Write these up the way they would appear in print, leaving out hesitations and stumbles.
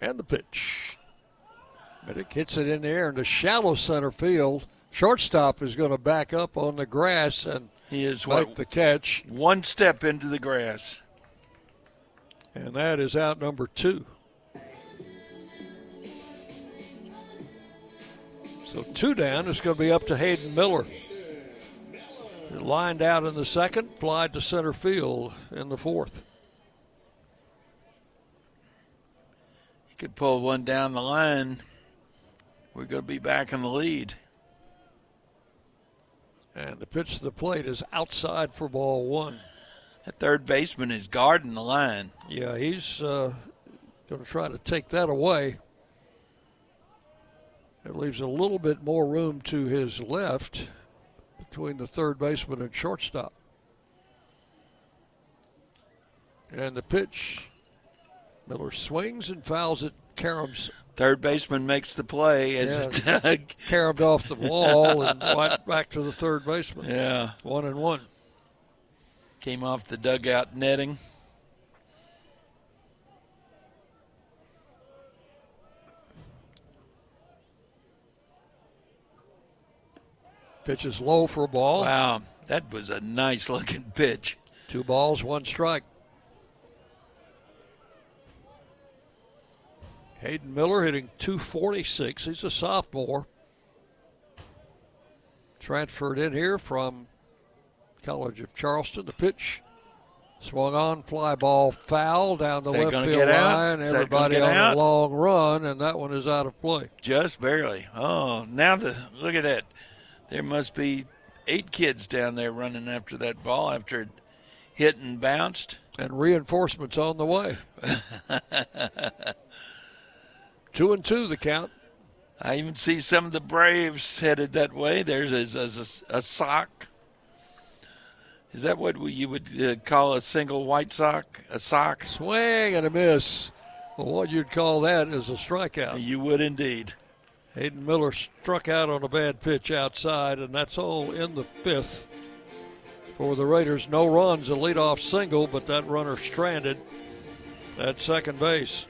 And the pitch. Minnick hits it in the air into shallow center field. Shortstop is going to back up on the grass and he is make the catch. One step into the grass. And that is out number 2. So 2 down. It's going to be up to Hayden Miller. Lined out in the second, fly to center field in the 4th. He could pull one down the line. We're going to be back in the lead. And the pitch to the plate is outside for ball 1. That third baseman is guarding the line. Yeah, he's going to try to take that away. It leaves a little bit more room to his left between the third baseman and shortstop. And the pitch, Miller swings and fouls it. Karem's third baseman makes the play as it caromed off the wall and went back to the third baseman. Yeah. 1-1. Came off the dugout netting. Pitch is low for a ball. Wow, that was a nice looking pitch. 2 balls, 1 strike. Hayden Miller hitting .246. He's a sophomore. Transferred in here from College of Charleston. The pitch swung on, fly ball foul down the left field line. Everybody on a long run, and that one is out of play. Just barely. Oh, now look at that. There must be 8 kids down there running after that ball after it hit and bounced. And reinforcements on the way. 2-2 the count. I even see some of the Braves headed that way. There's a sock. Is that what you would call a single white sock? A sock? Swing and a miss. Well, what you'd call that is a strikeout. You would indeed. Hayden Miller struck out on a bad pitch outside, and that's all in the 5th. For the Raiders, no runs, a leadoff single, but that runner stranded at second base.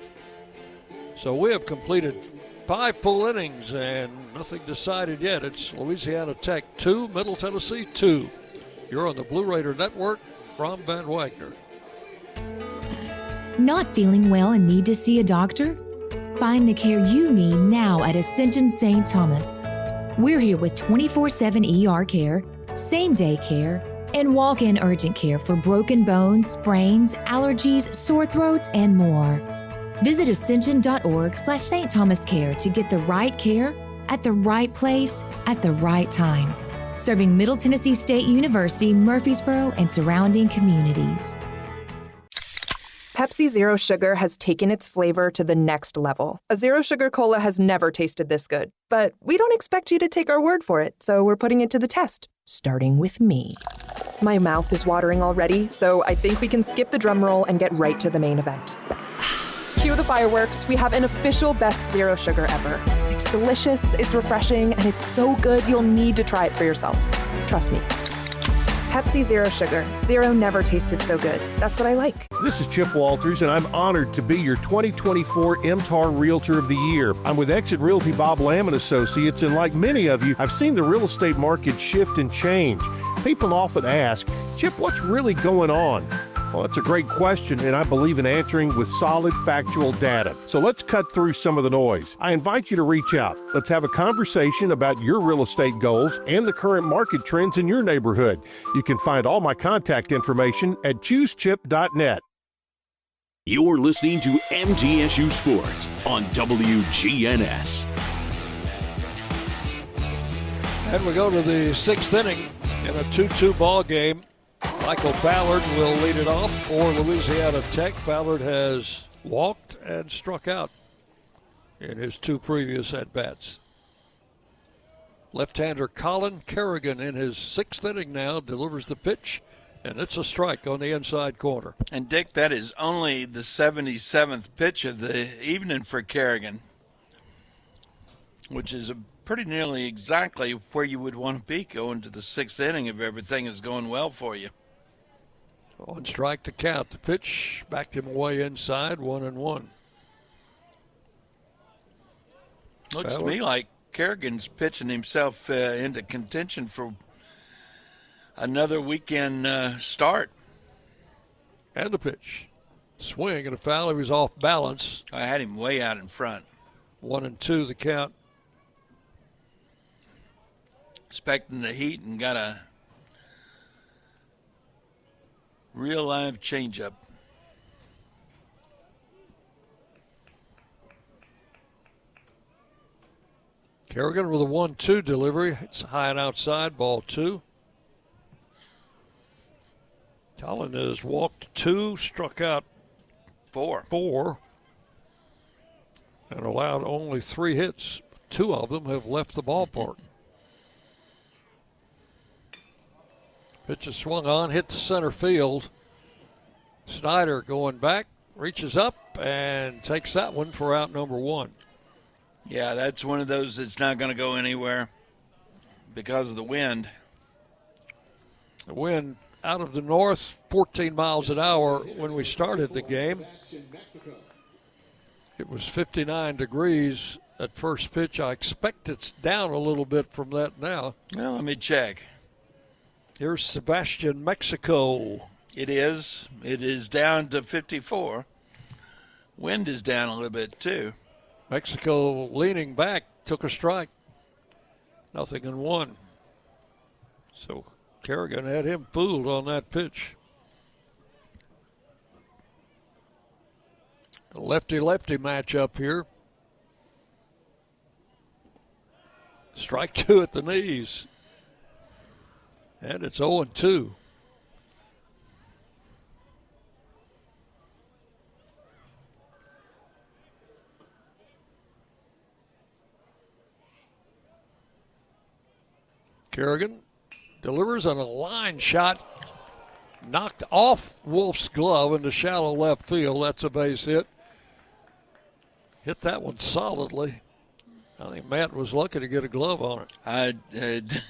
So we have completed 5 full innings and nothing decided yet. It's Louisiana Tech 2, Middle Tennessee 2. You're on the Blue Raider Network. Ron Van Wagner. Not feeling well and need to see a doctor? Find the care you need now at Ascension St. Thomas. We're here with 24/7 ER care, same-day care, and walk-in urgent care for broken bones, sprains, allergies, sore throats, and more. Visit ascension.org/St. Thomas Care to get the right care at the right place at the right time. Serving Middle Tennessee State University, Murfreesboro, and surrounding communities. Pepsi Zero Sugar has taken its flavor to the next level. A Zero Sugar Cola has never tasted this good. But we don't expect you to take our word for it, so we're putting it to the test, starting with me. My mouth is watering already, so I think we can skip the drum roll and get right to the main event. Cue the fireworks. We have an official best Zero Sugar ever. It's delicious, it's refreshing, and it's so good you'll need to try it for yourself. Trust me. Pepsi Zero Sugar. Zero never tasted so good. That's what I like. This is Chip Walters, and I'm honored to be your 2024 MTAR Realtor of the Year. I'm with Exit Realty Bob Lamb & Associates, and like many of you, I've seen the real estate market shift and change. People often ask, Chip, what's really going on? Well, that's a great question, and I believe in answering with solid, factual data. So let's cut through some of the noise. I invite you to reach out. Let's have a conversation about your real estate goals and the current market trends in your neighborhood. You can find all my contact information at choosechip.net. You're listening to MTSU Sports on WGNS. And we go to the 6th inning in a 2-2 ball game. Michael Ballard will lead it off for Louisiana Tech. Ballard has walked and struck out in his 2 previous at-bats. Left-hander Colin Kerrigan in his 6th inning now delivers the pitch, and it's a strike on the inside corner. And Dick, that is only the 77th pitch of the evening for Kerrigan, which is pretty nearly exactly where you would want to be going to the 6th inning if everything is going well for you. 1 strike to count. The pitch backed him away inside, 1-1. Looks to me like Kerrigan's pitching himself into contention for another weekend start. And the pitch. Swing and a foul. He was off balance. I had him way out in front. 1-2 the count. Expecting the heat and got a real live changeup. Kerrigan with a 1-2 delivery. It's high and outside, ball 2. Collin has walked 2, struck out 4, and allowed only 3 hits. 2 of them have left the ballpark. Pitch is swung on, hit the center field. Snyder going back, reaches up, and takes that one for out number 1. Yeah, that's one of those that's not going to go anywhere because of the wind. The wind out of the north, 14 miles an hour when we started the game. It was 59 degrees at first pitch. I expect it's down a little bit from that now. Well, let me check. Here's Sebastian Mexico. It is. It is down to 54. Wind is down a little bit, too. Mexico leaning back, took a strike. 0-1. So Kerrigan had him fooled on that pitch. A lefty-lefty matchup here. Strike 2 at the knees. And it's 0-2. Kerrigan delivers on a line shot, knocked off Wolf's glove into shallow left field. That's a base hit. Hit that one solidly. I think Matt was lucky to get a glove on it.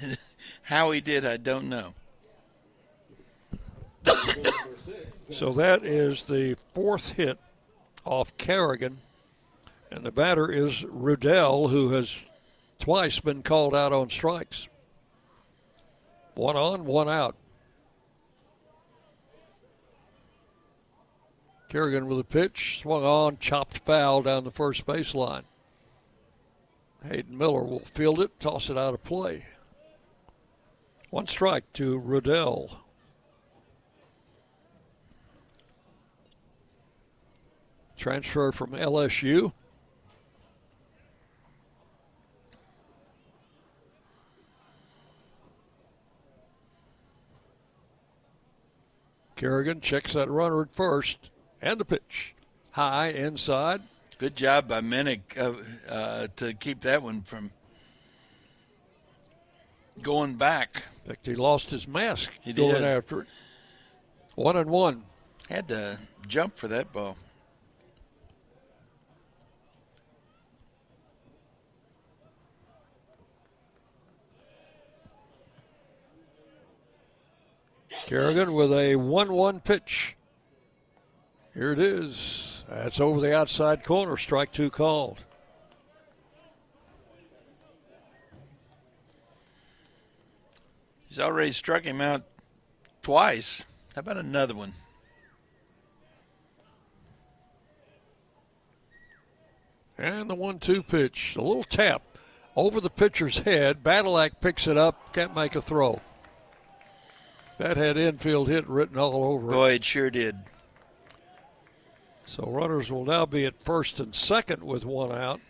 How he did, I don't know. So that is the 4th hit off Kerrigan. And the batter is Rudell, who has twice been called out on strikes. 1 on, 1 out. Kerrigan with a pitch, swung on, chopped foul down the first baseline. Hayden Miller will field it, toss it out of play. 1 strike to Rudell. Transfer from LSU. Kerrigan checks that runner at first, and the pitch. High inside. Good job by Minnick to keep that one from going back. In fact, he lost his mask He going did. after it. 1-1. Had to jump for that ball. Kerrigan with a 1-1 pitch. Here it is. That's over the outside corner. Strike 2 called. He's already struck him out twice. How about another one? And the 1-2 pitch. A little tap over the pitcher's head. Badalak picks it up. Can't make a throw. That had infield hit written all over it. Boy, it sure did. So runners will now be at first and second with 1 out.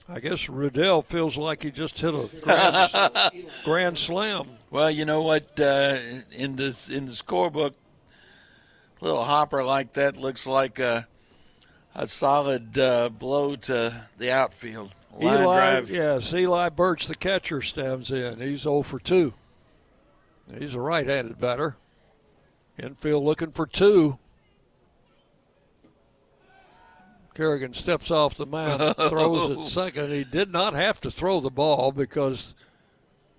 I guess Rudell feels like he just hit a grand slam. Well, you know what? In the scorebook, a little hopper like that looks like a solid blow to the outfield. Line drive. Yes, Eli Birch, the catcher, stems in. He's 0 for 2. He's a right-handed batter. Infield looking for 2. Kerrigan steps off the mound, throws at second. He did not have to throw the ball because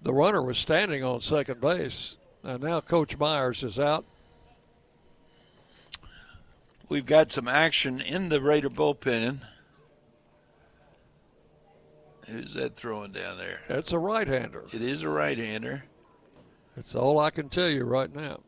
the runner was standing on second base. And now Coach Myers is out. We've got some action in the Raider bullpen. Who's that throwing down there? That's a right-hander. It is a right-hander. That's all I can tell you right now.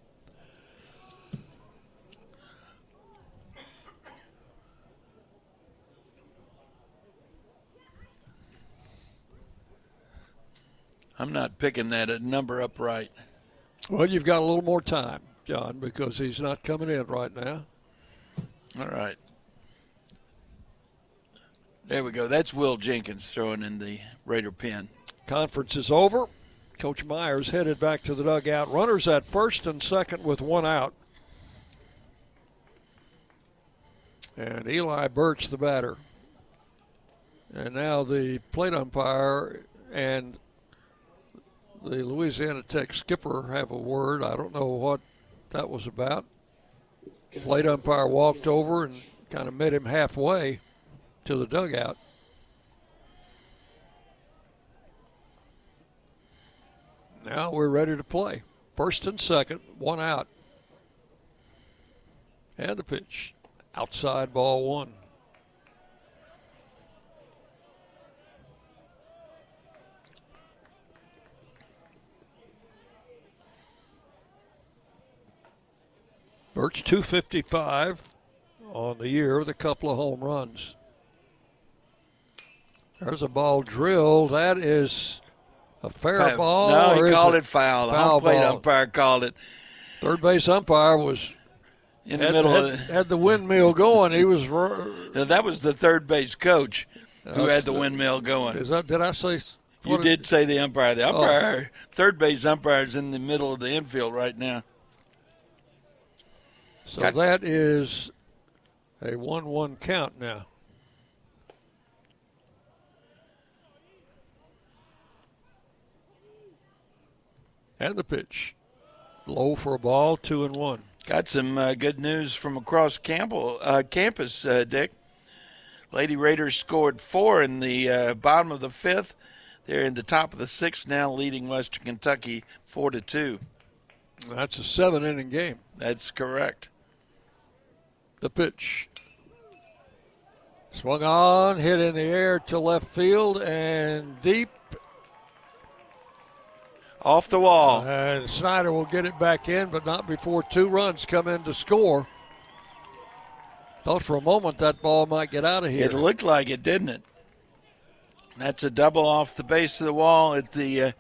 I'm not picking that number up right. Well, you've got a little more time, John, because he's not coming in right now. All right. There we go. That's Will Jenkins throwing in the Raider pen. Conference is over. Coach Myers headed back to the dugout. Runners at first and second with one out. And Eli Birch, the batter. And now the plate umpire and the Louisiana Tech skipper have a word. I don't know what that was about. Plate umpire walked over and kind of met him halfway to the dugout. Now we're ready to play. First and second, one out. And the pitch. Outside, ball one. Birch 255 on the year with a couple of home runs. There's a ball drilled. That is a fair ball. No, he called it foul. The home plate umpire called it. Third base umpire was in the middle. Had the windmill going. He was. That was the third base coach who had the windmill going. Did I say? You did say the umpire. The umpire, third base umpire, is in the middle of the infield right now. So that is a 1-1 count now. And the pitch. Low for a ball, 2-1. Got some good news from across campus, Dick. Lady Raiders scored 4 in the bottom of the 5th. They're in the top of the 6th now, leading Western Kentucky 4-2. That's a 7-inning game. That's correct. The pitch. Swung on, hit in the air to left field and deep. Off the wall. And Snyder will get it back in, but not before 2 runs come in to score. Thought for a moment that ball might get out of here. It looked like it, didn't it? That's a double off the base of the wall at the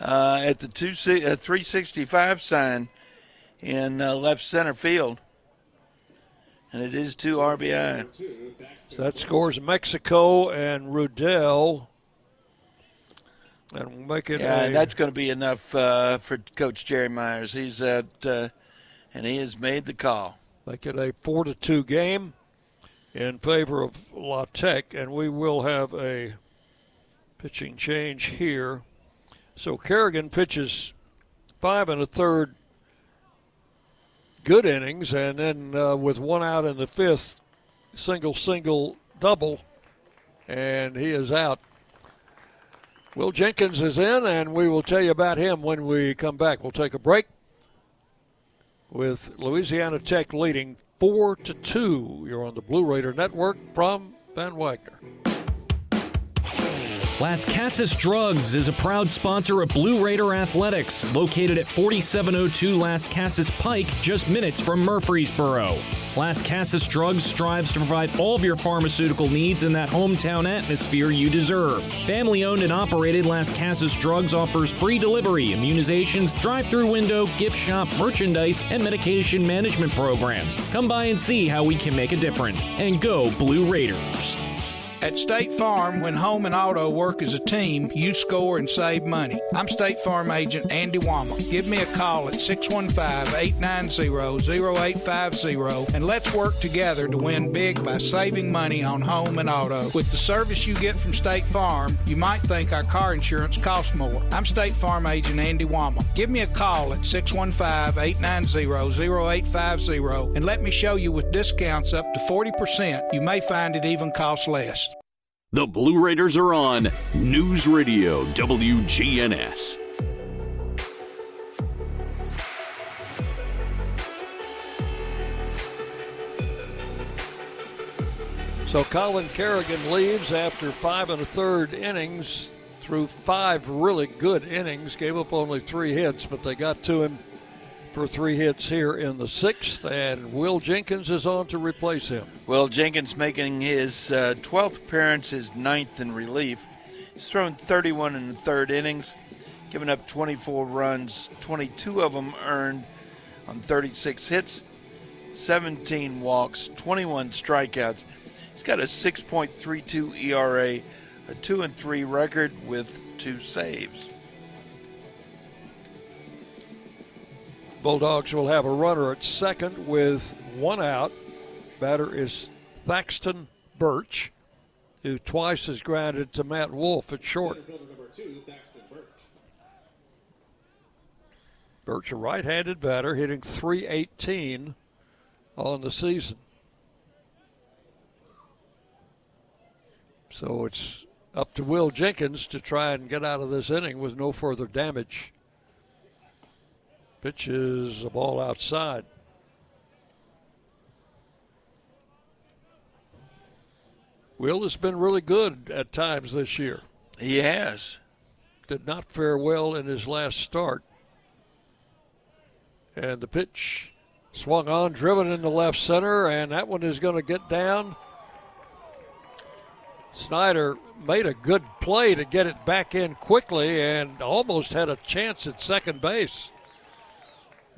365 sign in left center field. And it is 2 RBI. So that scores Mexico and Rudell. And we'll make it that's going to be enough for Coach Jerry Myers. He's at, and he has made the call. Make it a 4-2 game in favor of La Tech, and we will have a pitching change here. So Kerrigan pitches 5 1/3 good innings, and then with 1 out in the 5th, single, double, and he is out. Will Jenkins is in, and we will tell you about him when we come back. We'll take a break with Louisiana Tech leading 4-2. You're on the Blue Raider Network from Van Wagner. Las Casas Drugs is a proud sponsor of Blue Raider Athletics, located at 4702 Las Casas Pike, just minutes from Murfreesboro. Las Casas Drugs strives to provide all of your pharmaceutical needs in that hometown atmosphere you deserve. Family-owned and operated, Las Casas Drugs offers free delivery, immunizations, drive-through window, gift shop, merchandise, and medication management programs. Come by and see how we can make a difference. And go Blue Raiders. At State Farm, when home and auto work as a team, you score and save money. I'm State Farm agent Andy Wama. Give me a call at 615-890-0850 and let's work together to win big by saving money on home and auto. With the service you get from State Farm, you might think our car insurance costs more. I'm State Farm agent Andy Wama. Give me a call at 615-890-0850 and let me show you with discounts up to 40%. You may find it even costs less. The Blue Raiders are on News Radio WGNS. So Colin Kerrigan leaves after 5 1/3 innings through 5 really good innings. Gave up only 3 hits, but they got to him for 3 hits here in the 6th, and Will Jenkins is on to replace him. Will Jenkins making his 12th appearance, his 9th in relief. He's thrown 31 in the 3rd innings, giving up 24 runs, 22 of them earned on 36 hits, 17 walks, 21 strikeouts. He's got a 6.32 ERA, a 2-3 record with 2 saves. Bulldogs will have a runner at second with 1 out. Batter is Thaxton Birch, who twice has grounded to Matt Wolf at short. Birch, a right-handed batter, hitting .318 on the season. So it's up to Will Jenkins to try and get out of this inning with no further damage. Pitch is a ball outside. Will has been really good at times this year. He has. Did not fare well in his last start. And the pitch swung on, driven into left center, and that one is going to get down. Snyder made a good play to get it back in quickly and almost had a chance at second base.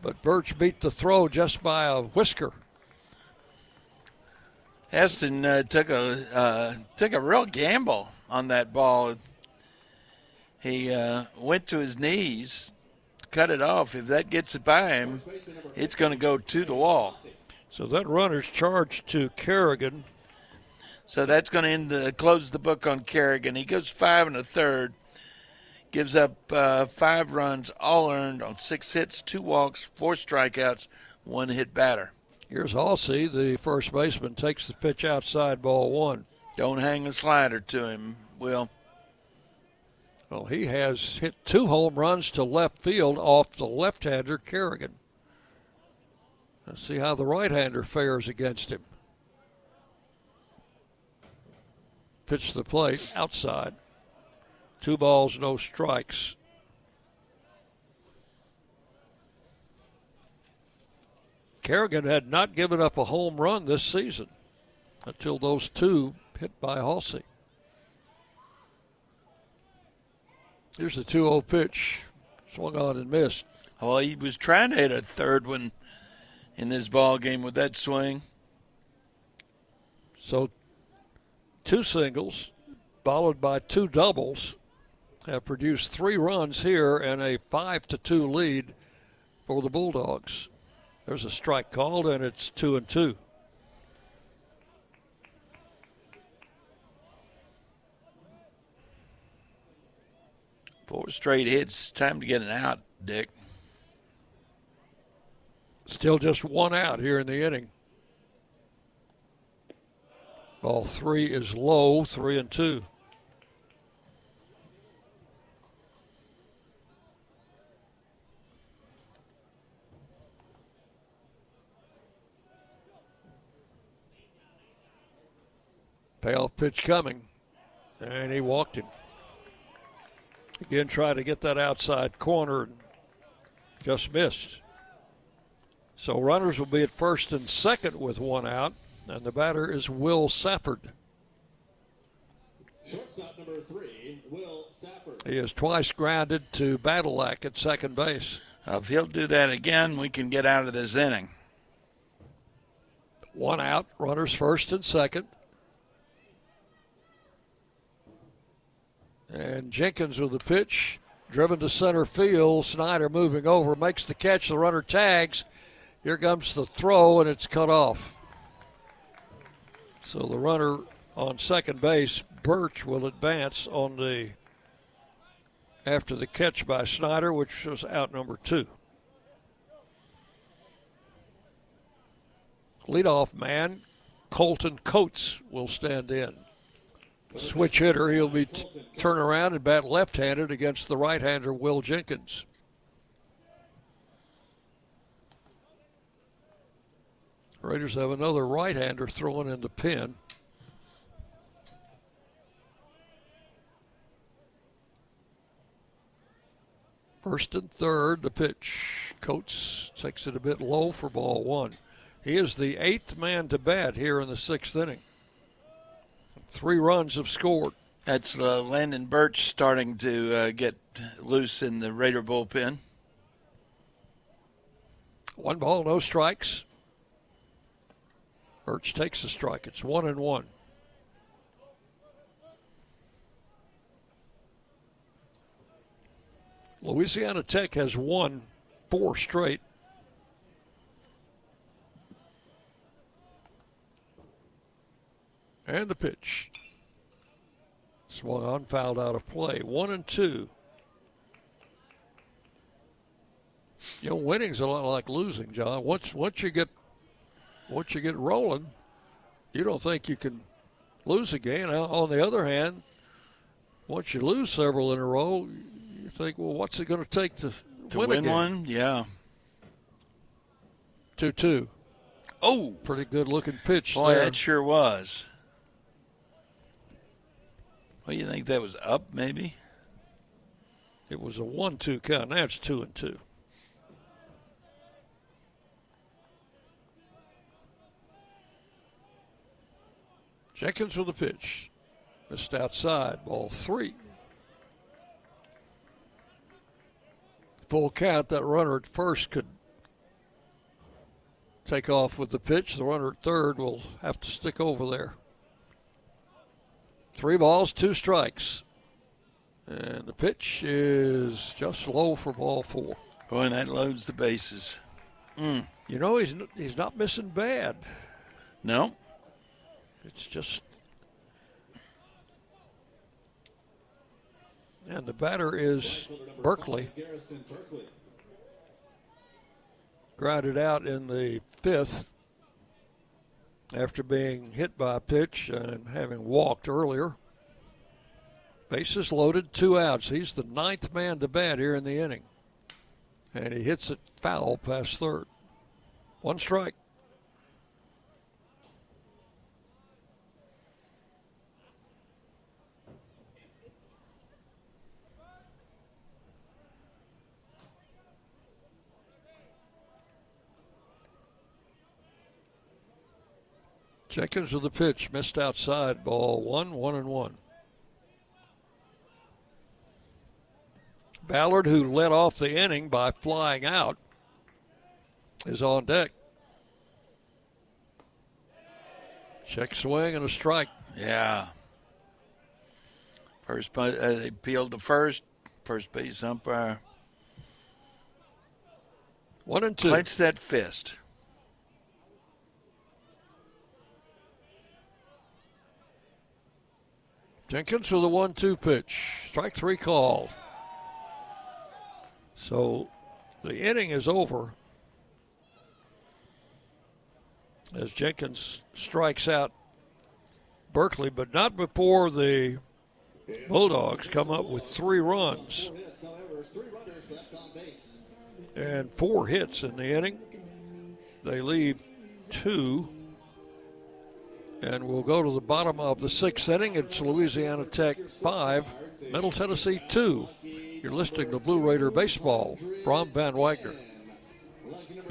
But Birch beat the throw just by a whisker. Heston took a real gamble on that ball. He went to his knees, cut it off. If that gets it by him, it's going to go to the wall. So that runner's charged to Kerrigan. So that's going to close the book on Kerrigan. He goes 5 1/3. Gives up 5 runs, all earned on 6 hits, 2 walks, 4 strikeouts, 1 hit batter. Here's Halsey, the first baseman, takes the pitch outside, ball 1. Don't hang the slider to him, Will. Well, he has hit 2 home runs to left field off the left-hander Kerrigan. Let's see how the right-hander fares against him. Pitch to the plate, outside. 2 balls, no strikes. Kerrigan had not given up a home run this season until those 2 hit by Halsey. Here's the 2-0 pitch. Swung on and missed. Well, he was trying to hit a third one in this ball game with that swing. So 2 singles followed by 2 doubles have produced 3 runs here and a 5-2 lead for the Bulldogs. There's a strike called, and it's 2-2. Four straight hits. Time to get an out, Dick. Still just 1 out here in the inning. Ball 3 is low, 3-2. Payoff pitch coming, and he walked him. Again, try to get that outside corner, and just missed. So runners will be at first and second with 1 out, and the batter is Will Safford. Shortstop number 3, Will Safford. He has twice grounded to Badalack at second base. If he'll do that again, we can get out of this inning. 1 out, runners first and second. And Jenkins with the pitch, driven to center field. Snyder moving over, makes the catch. The runner tags. Here comes the throw, and it's cut off. So the runner on second base, Birch, will advance on the after the catch by Snyder, which was out number 2. Leadoff man, Colton Coates, will stand in. Switch hitter, he'll be turn around and bat left-handed against the right-hander Will Jenkins. Raiders have another right-hander throwing in the pen. First and third, the pitch. Coates takes it a bit low for ball one. He is the 8th man to bat here in the 6th inning. 3 runs have scored. That's Landon Birch starting to get loose in the Raider bullpen. 1 ball, no strikes. Birch takes a strike. It's 1-1. Louisiana Tech has won 4 straight. And the pitch. Swung on, fouled out of play. 1-2. You know, winning's a lot like losing, John. Once you get rolling, you don't think you can lose again. On the other hand, once you lose several in a row, you think, well, what's it going to take to win again? One? Yeah. 2-2. Oh, pretty good looking pitch. Boy, there. that sure was. Well, you think that was up, maybe? It was a 1-2 count. Now it's 2-2. Jenkins with the pitch. Missed outside. Ball 3. Full count. That runner at first could take off with the pitch. The runner at third will have to stick over there. 3 balls, 2 strikes. And the pitch is just low for ball 4. Boy, and that loads the bases. You know, he's not missing bad. No. It's just. And the batter is Berkeley. Grounded out in the 5th after being hit by a pitch and having walked earlier. Bases loaded, 2 outs. He's the 9th man to bat here in the inning. And he hits it foul past third. 1 strike. Jenkins with the pitch, missed outside, ball 1, 1-1. Ballard, who led off the inning by flying out, is on deck. Check swing and a strike. Yeah. They peeled to first base umpire. 1-2. Clench that fist. Jenkins with a 1-2 pitch. Strike 3 called. So the inning is over as Jenkins strikes out Berkeley, but not before the Bulldogs come up with 3 runs and 4 hits in the inning. They leave 2. And we'll go to the bottom of the 6th inning. It's Louisiana Tech 5, Middle Tennessee 2. You're listening to Blue Raider Baseball from Van Wagner.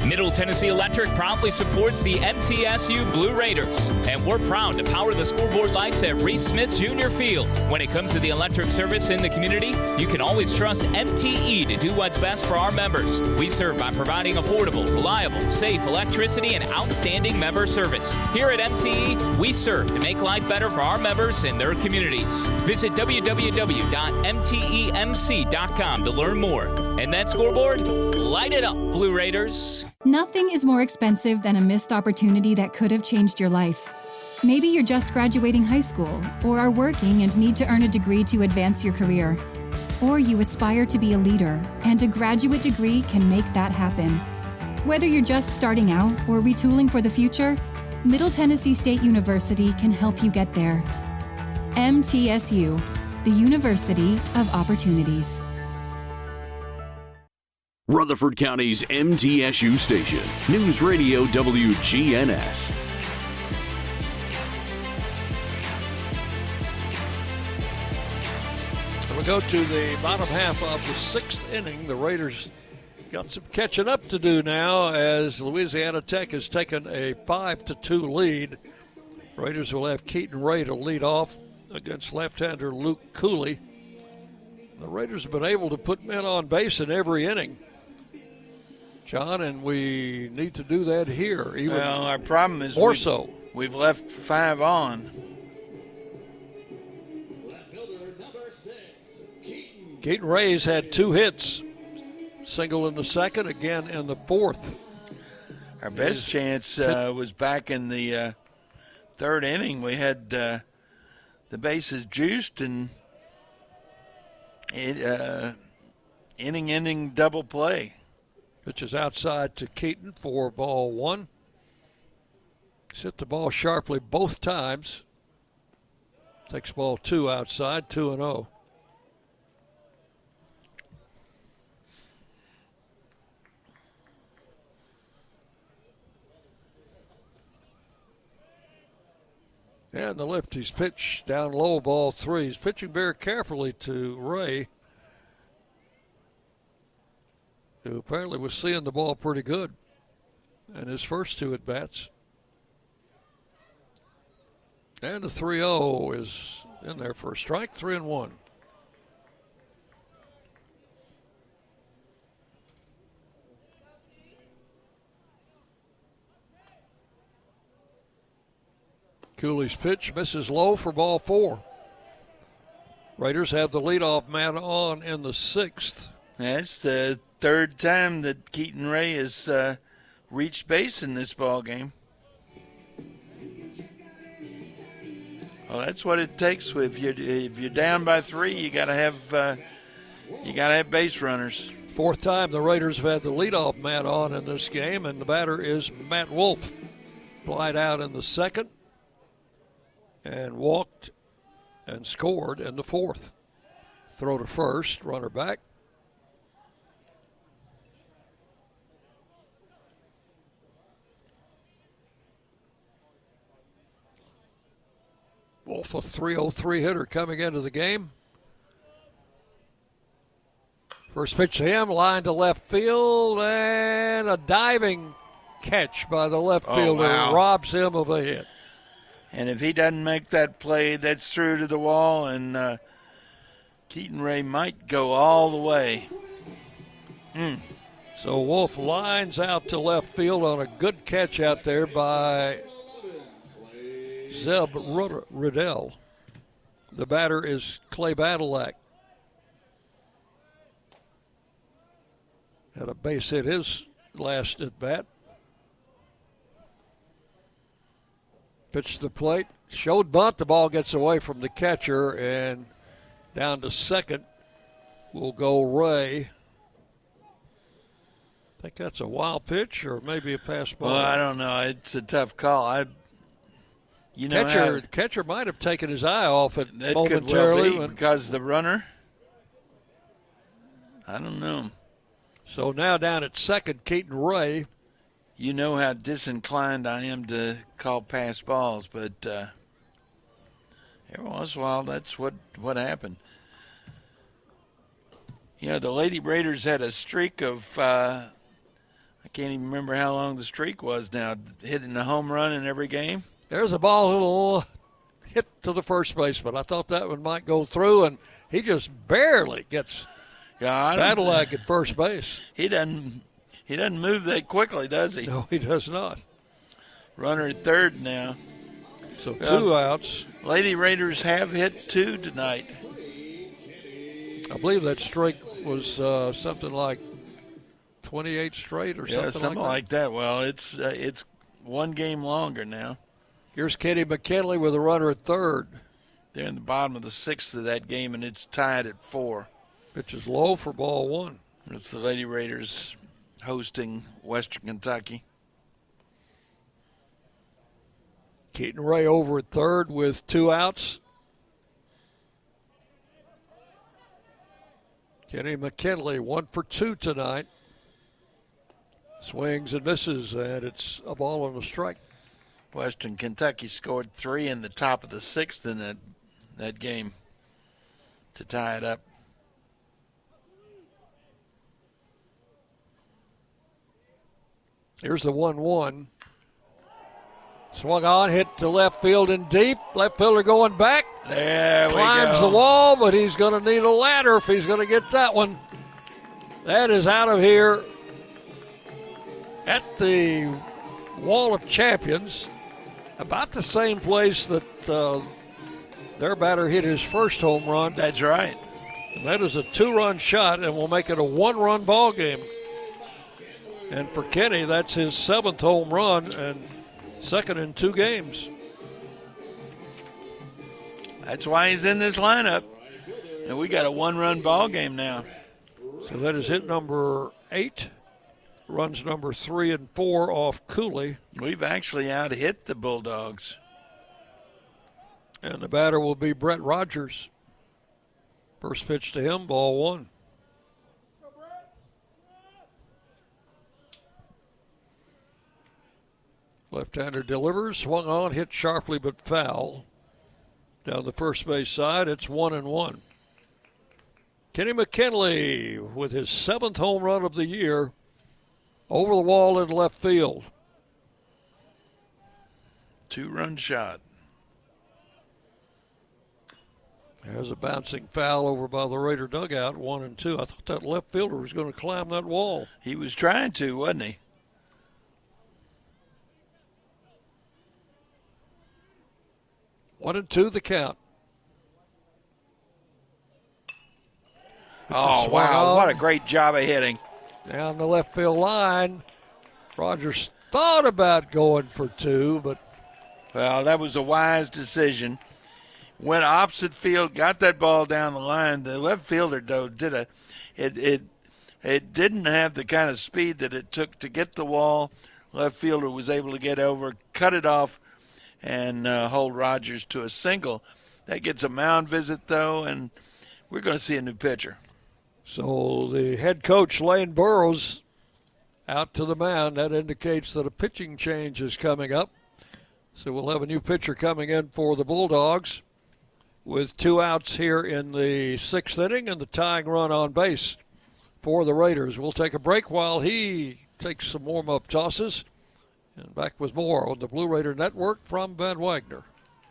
Middle Tennessee Electric proudly supports the MTSU Blue Raiders, and we're proud to power the scoreboard lights at Reese Smith Jr. Field. When it comes to the electric service in the community, you can always trust MTE to do what's best for our members. We serve by providing affordable, reliable, safe electricity and outstanding member service. Here at MTE, we serve to make life better for our members and their communities. Visit www.mtemc.com to learn more. And that scoreboard, light it up, Blue Raiders. Nothing is more expensive than a missed opportunity that could have changed your life. Maybe you're just graduating high school, or are working and need to earn a degree to advance your career. Or you aspire to be a leader, and a graduate degree can make that happen. Whether you're just starting out or retooling for the future, Middle Tennessee State University can help you get there. MTSU, the University of Opportunities. Rutherford County's MTSU station, News Radio WGNS. We're go to the bottom half of the 6th inning. The Raiders got some catching up to do now as Louisiana Tech has taken a 5-2 lead. Raiders will have Keaton Ray to lead off against left-hander Luke Cooley. The Raiders have been able to put men on base in every inning, John, and we need to do that here. Even well, our problem is more so. We've left 5 on. Keaton Ray's had 2 hits, single in the 2nd, again in the 4th. Our best chance was back in the 3rd inning. We had the bases juiced and inning double play. Pitch is outside to Keaton for ball 1. He's hit the ball sharply both times. Takes ball 2 outside, 2-0. And the lefty's pitch down low, ball 3. He's pitching very carefully to Ray, who apparently was seeing the ball pretty good in his first 2 at-bats. And the 3-0 is in there for a strike, 3-1. Cooley's pitch misses low for ball 4. Raiders have the leadoff man on in the 6th. That's the 3rd time that Keaton Ray has reached base in this ball game. Well, that's what it takes. If you're down by 3, you got to have base runners. 4th time the Raiders have had the leadoff man on in this game, and the batter is Matt Wolf. Flied out in the 2nd. And walked and scored in the 4th. Throw to first, runner back. Wolf, a 303 hitter coming into the game. First pitch to him, line to left field, and a diving catch by the left fielder. Wow. Robs him of a hit. And if he doesn't make that play, that's through to the wall, and Keaton Ray might go all the way. So Wolf lines out to left field on a good catch out there by Zeb Riddell. The batter is Clay Badalak. Had a base hit his last at bat. Pitch to the plate, showed bunt. The ball gets away from the catcher, and down to 2nd will go Ray. I think that's a wild pitch or maybe a pass ball. Well, I don't know. It's a tough call. Catcher might have taken his eye off it that momentarily. Could well be because the runner. I don't know. So now down at 2nd, Keaton Ray. You know how disinclined I am to call pass balls, but every once in a while that's what happened. You know, the Lady Raiders had a streak of, I can't even remember how long the streak was now, hitting a home run in every game. There's a ball little hit to the first baseman. I thought that one might go through, and he just barely gets Badalak at first base. He doesn't move that quickly, does he? No, he does not. Runner at 3rd now. So 2 outs. Lady Raiders have hit 2 tonight. I believe that streak was something like 28 straight or something like that. Well, it's 1 game longer now. Here's Kenny McKinley with a runner at 3rd. They're in the bottom of the 6th of that game, and it's tied at 4. Pitch is low for ball 1. It's the Lady Raiders hosting Western Kentucky. Keaton Ray over at 3rd with 2 outs. Kenny McKinley 1 for 2 tonight. Swings and misses, and it's a ball and a strike. Western Kentucky scored 3 in the top of the 6th in that game to tie it up. Here's the 1-1. Swung on, hit to left field and deep. Left fielder going back. There we go. Climbs the wall, but he's going to need a ladder if he's going to get that one. That is out of here at the Wall of Champions, about the same place that their batter hit his first home run. That's right. And that is a 2-run shot, and will make it a 1-run ball game. And for Kenny, that's his 7th home run and second in 2 games. That's why he's in this lineup. And we got a 1-run ball game now. So that is hit number 8. Runs number 3 and 4 off Cooley. We've actually out-hit the Bulldogs. And the batter will be Brett Rogers. First pitch to him, ball 1. Left-hander delivers, swung on, hit sharply but foul. Down the first base side, it's 1-1. Kenny McKinley with his 7th home run of the year over the wall in left field. 2-run shot. There's a bouncing foul over by the Raider dugout, 1-2. I thought that left fielder was going to climb that wall. He was trying to, wasn't he? One and two, the count. Oh, wow. What a great job of hitting. Down the left field line. Rogers thought about going for 2, but. Well, that was a wise decision. Went opposite field, got that ball down the line. The left fielder, though, it didn't have the kind of speed that it took to get the wall. Left fielder was able to get over, cut it off, and hold Rogers to a single. That gets a mound visit, though, and we're going to see a new pitcher. So the head coach, Lane Burrows, out to the mound. That indicates that a pitching change is coming up. So we'll have a new pitcher coming in for the Bulldogs with 2 outs here in the 6th inning and the tying run on base for the Raiders. We'll take a break while he takes some warm-up tosses. And back with more on the Blue Raider Network from Van Wagner.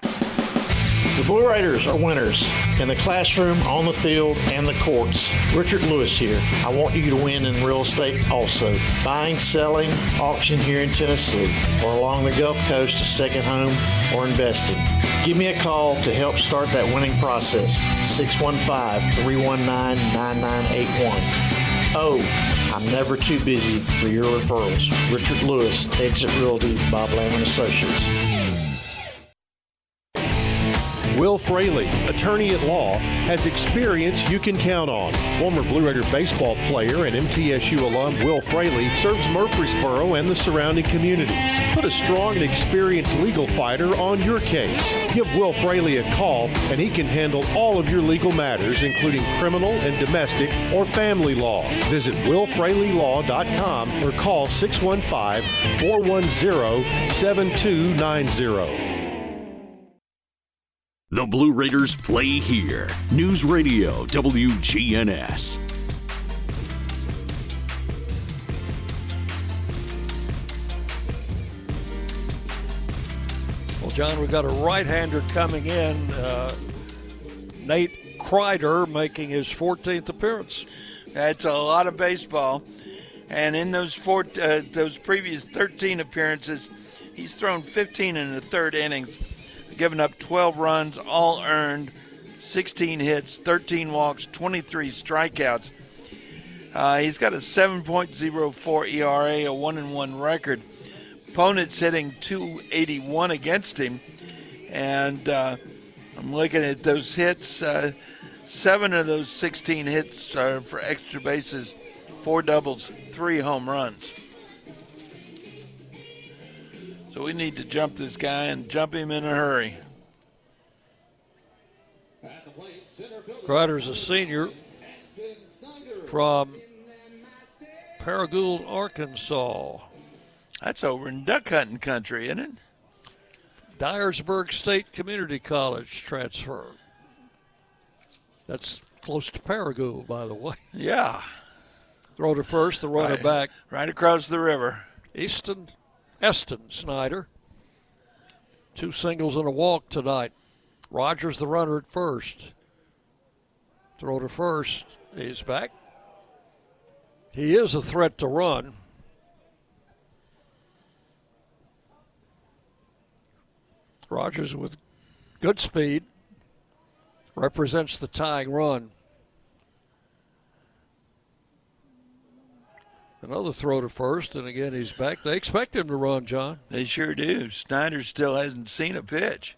The Blue Raiders are winners in the classroom, on the field, and the courts. Richard Lewis here. I want you to win in real estate also. Buying, selling, auction here in Tennessee, or along the Gulf Coast, a second home, or investing. Give me a call to help start that winning process. 615-319-9981. Oh, I'm never too busy for your referrals. Richard Lewis, Exit Realty, Bob Lamb & Associates. Will Fraley, attorney at law, has experience you can count on. Former Blue Raider baseball player and MTSU alum Will Fraley serves Murfreesboro and the surrounding communities. Put a strong and experienced legal fighter on your case. Give Will Fraley a call and he can handle all of your legal matters, including criminal and domestic or family law. Visit willfraleylaw.com or call 615-410-7290. The Blue Raiders play here. News Radio WGNS. Well, John, we've got a right-hander coming in. Nate Kreider making his 14th appearance. That's a lot of baseball. And in those previous 13 appearances, he's thrown 15 in the third innings, given up 12 runs, all earned, 16 hits, 13 walks, 23 strikeouts. He's got a 7.04 ERA, a 1-1 record. Opponents hitting .281 against him. And I'm looking at those hits. 7 of those 16 hits are for extra bases, 4 doubles, 3 home runs. So we need to jump this guy and jump him in a hurry. Kreider's a senior from Paragould, Arkansas. That's over in duck hunting country, isn't it? Dyersburg State Community College transfer. That's close to Paragould, by the way. Yeah. Throw to first, the runner back. Right across the river. Eston Snyder. 2 singles and a walk tonight. Rogers the runner at first. Throw to first. He's back. He is a threat to run. Rogers with good speed represents the tying run. Another throw to first, and again he's back. They expect him to run, John. They sure do. Snyder still hasn't seen a pitch.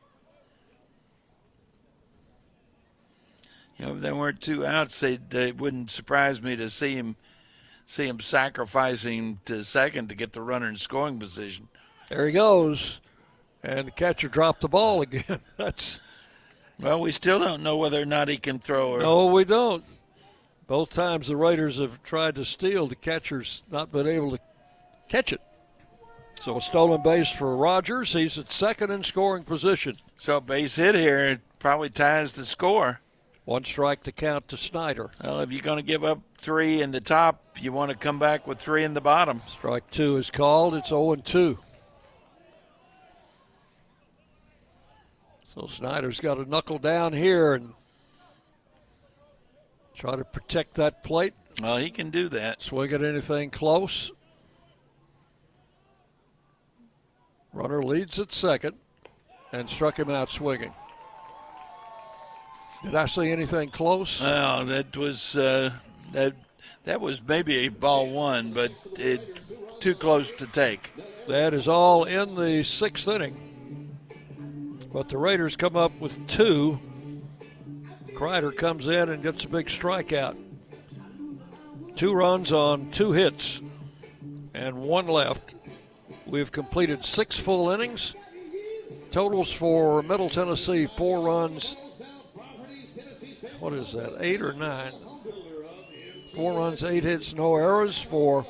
You know, if there weren't 2 outs, it wouldn't surprise me to see him sacrificing to second to get the runner in scoring position. There he goes, and the catcher dropped the ball again. Well, we still don't know whether or not he can throw. No, we don't. Both times the Raiders have tried to steal, the catcher's not been able to catch it. So a stolen base for Rogers. He's at second in scoring position. So a base hit here, it probably ties the score. 1 strike to count to Snyder. Well, if you're going to give up 3 in the top, you want to come back with 3 in the bottom. Strike 2 is called. It's 0-2. So Snyder's got to knuckle down here and try to protect that plate. Well, he can do that. Swing at anything close. Runner leads at second and struck him out swinging. Did I see anything close? Well, that was that was maybe a ball 1, but too close to take. That is all in the 6th inning. But the Raiders come up with 2. Kreider comes in and gets a big strikeout. 2 runs on 2 hits and 1 left. We've completed 6 full innings. Totals for Middle Tennessee, 4 runs. What is that, 8 or 9? 4 runs, 8 hits, no errors. For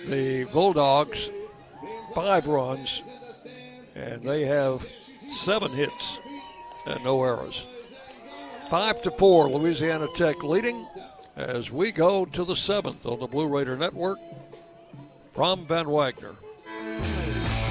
the Bulldogs, 5 runs, and they have 7 hits and no errors. 5-4, Louisiana Tech leading as we go to the 7th on the Blue Raider Network from Van Wagner.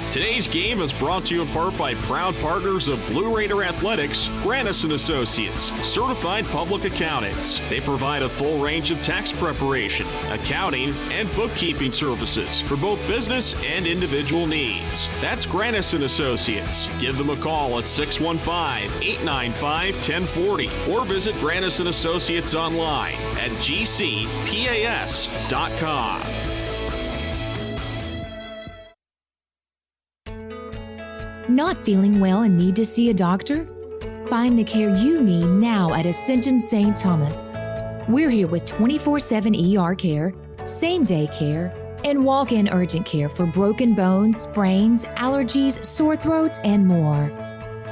Today's game is brought to you in part by proud partners of Blue Raider Athletics, Granis & Associates, certified public accountants. They provide a full range of tax preparation, accounting, and bookkeeping services for both business and individual needs. That's Granis & Associates. Give them a call at 615-895-1040 or visit Granis & Associates online at gcpas.com. Not feeling well and need to see a doctor? Find the care you need now at Ascension St. Thomas. We're here with 24/7 ER care, same-day care, and walk-in urgent care for broken bones, sprains, allergies, sore throats, and more.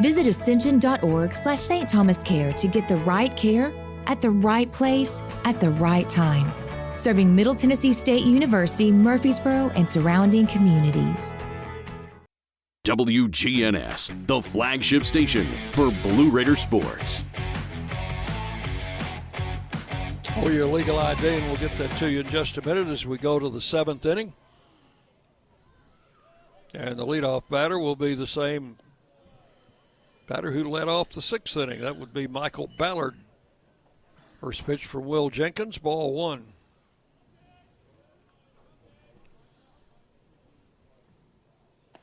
Visit ascension.org/St. Thomas Care to get the right care at the right place at the right time. Serving Middle Tennessee State University, Murfreesboro, and surrounding communities. WGNS, the flagship station for Blue Raider sports. Oh, your legal ID, and we'll get that to you in just a minute as we go to the 7th inning. And the leadoff batter will be the same batter who led off the 6th inning. That would be Michael Ballard. First pitch from Will Jenkins, ball 1.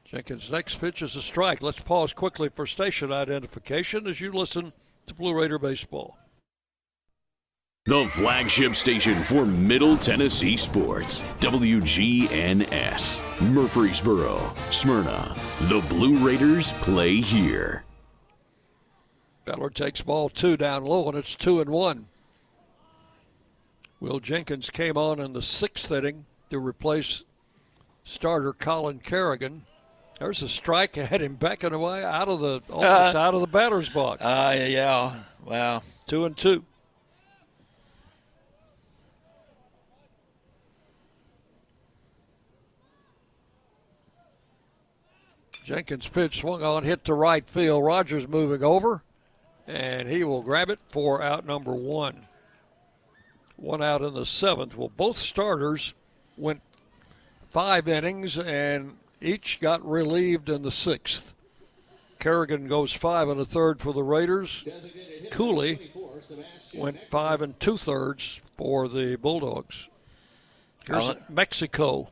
Jenkins' next pitch is a strike. Let's pause quickly for station identification as you listen to Blue Raider Baseball. The flagship station for Middle Tennessee sports. WGNS. Murfreesboro, Smyrna. The Blue Raiders play here. Ballard takes ball 2 down low, and it's 2-1. Will Jenkins came on in the 6th inning to replace starter Colin Kerrigan. There's a strike that had him backing away out of the out of the batter's box. Yeah. Wow. 2-2. Jenkins' pitch swung on, hit to right field. Rogers moving over, and he will grab it for out number 1. 1 out in the 7th. Well, both starters went 5 innings, and each got relieved in the 6th. Kerrigan goes 5 1/3 for the Raiders. Cooley went 5 2/3 for the Bulldogs. Here's Mexico.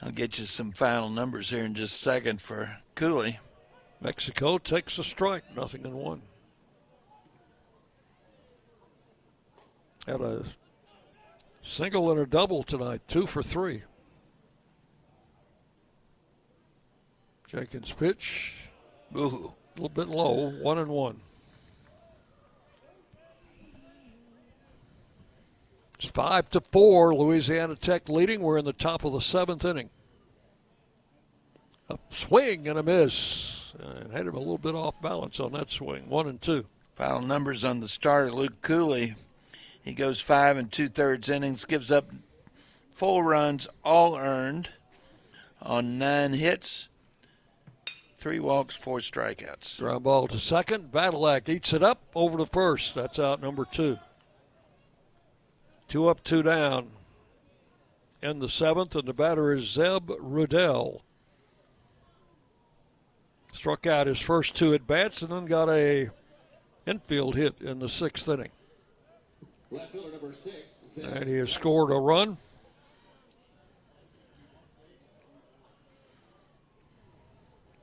I'll get you some final numbers here in just a second for Cooley. Mexico takes a strike, 0-1. Had a single and a double tonight, 2 for 3. Jenkins pitch. Ooh. A little bit low, 1-1. It's 5-4. Louisiana Tech leading. We're in the top of the 7th inning. A swing and a miss. And had him a little bit off balance on that swing. 1-2. Final numbers on the starter, Luke Cooley. He goes 5 2/3 innings, gives up 4 runs, all earned on 9 hits, 3 walks, 4 strikeouts. Ground ball to second. Badalak eats it up over to first. That's out number 2. 2 up, 2 down in the 7th, and the batter is Zeb Rudell. Struck out his first 2 at bats and then got a infield hit in the 6th inning. Left fielder number 6. And he has scored a run.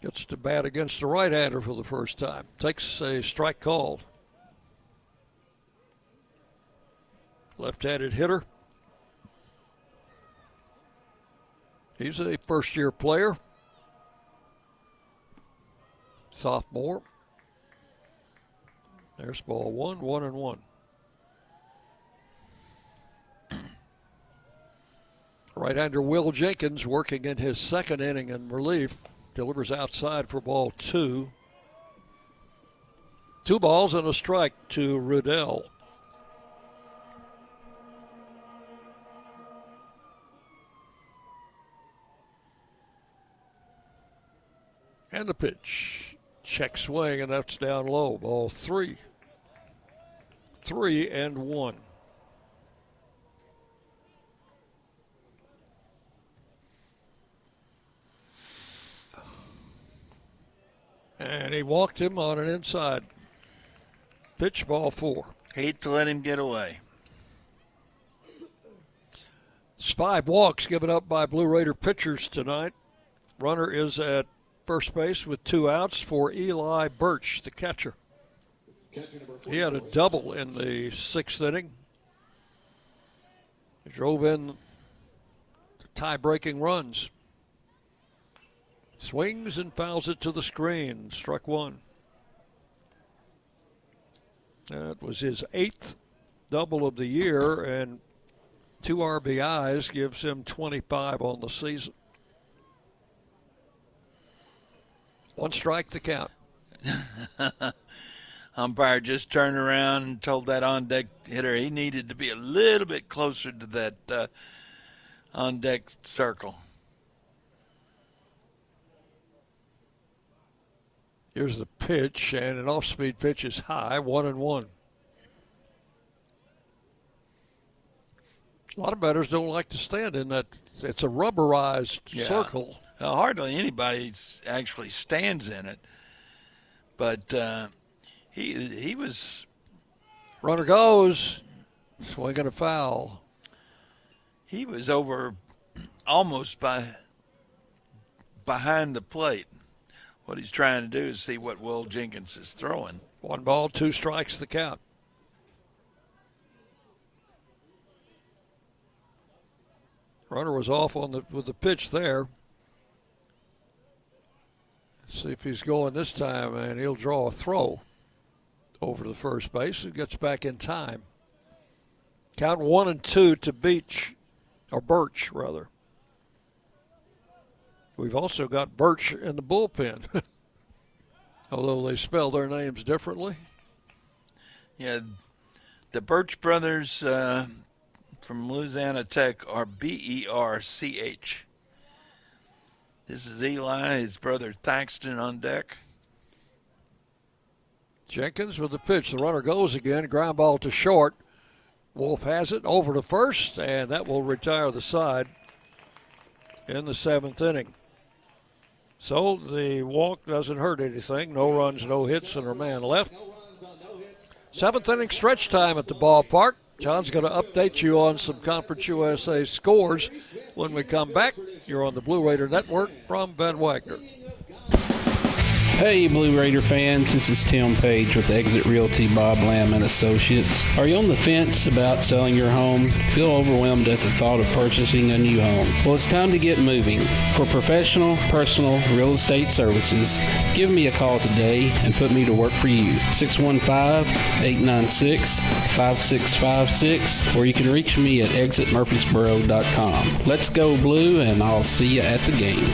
Gets to bat against the right-hander for the first time. Takes a strike called. Left-handed hitter. He's a first-year player. Sophomore. There's ball 1, 1-1. Right-hander Will Jenkins working in his 2nd inning in relief. Delivers outside for ball 2. 2 balls and a strike to Rudell. And the pitch. Check swing, and that's down low. Ball 3. 3-1. And he walked him on an inside pitch, ball 4. Hate to let him get away. It's 5 walks given up by Blue Raider pitchers tonight. Runner is at first base with 2 outs for Eli Birch, the catcher. He had a double in the 6th inning. He drove in the tie-breaking runs. Swings and fouls it to the screen. Struck 1. That was his 8th double of the year, and 2 RBIs gives him 25 on the season. 1 strike to count. Umpire just turned around and told that on-deck hitter he needed to be a little bit closer to that on-deck circle. Here's the pitch, and an off-speed pitch is high, 1-1. A lot of batters don't like to stand in that. It's a rubberized circle. Hardly anybody actually stands in it. But he was. Runner goes, swinging a foul. He was over almost behind the plate. What he's trying to do is see what Will Jenkins is throwing. 1 ball, 2 strikes the count. Runner was off with the pitch there. See if he's going this time, and he'll draw a throw over to the first base and gets back in time. Count 1-2 to Birch, rather. We've also got Birch in the bullpen, although they spell their names differently. Yeah, the Birch brothers from Louisiana Tech are B-E-R-C-H. This is Eli, his brother Thaxton on deck. Jenkins with the pitch. The runner goes again. Ground ball to short. Wolf has it over to first, and that will retire the side in the 7th inning. So the walk doesn't hurt anything. No runs, no hits, and a man left. 7th inning stretch time at the ballpark. John's going to update you on some Conference USA scores when we come back. You're on the Blue Raider Network from Ben Wagner. Hey, Blue Raider fans, this is Tim Page with Exit Realty Bob Lamb and Associates. Are you on the fence about selling your home? Feel overwhelmed at the thought of purchasing a new home? Well, it's time to get moving. For professional, personal real estate services, give me a call today and put me to work for you. 615-896-5656, or you can reach me at exitmurfreesboro.com. Let's go Blue, and I'll see you at the game.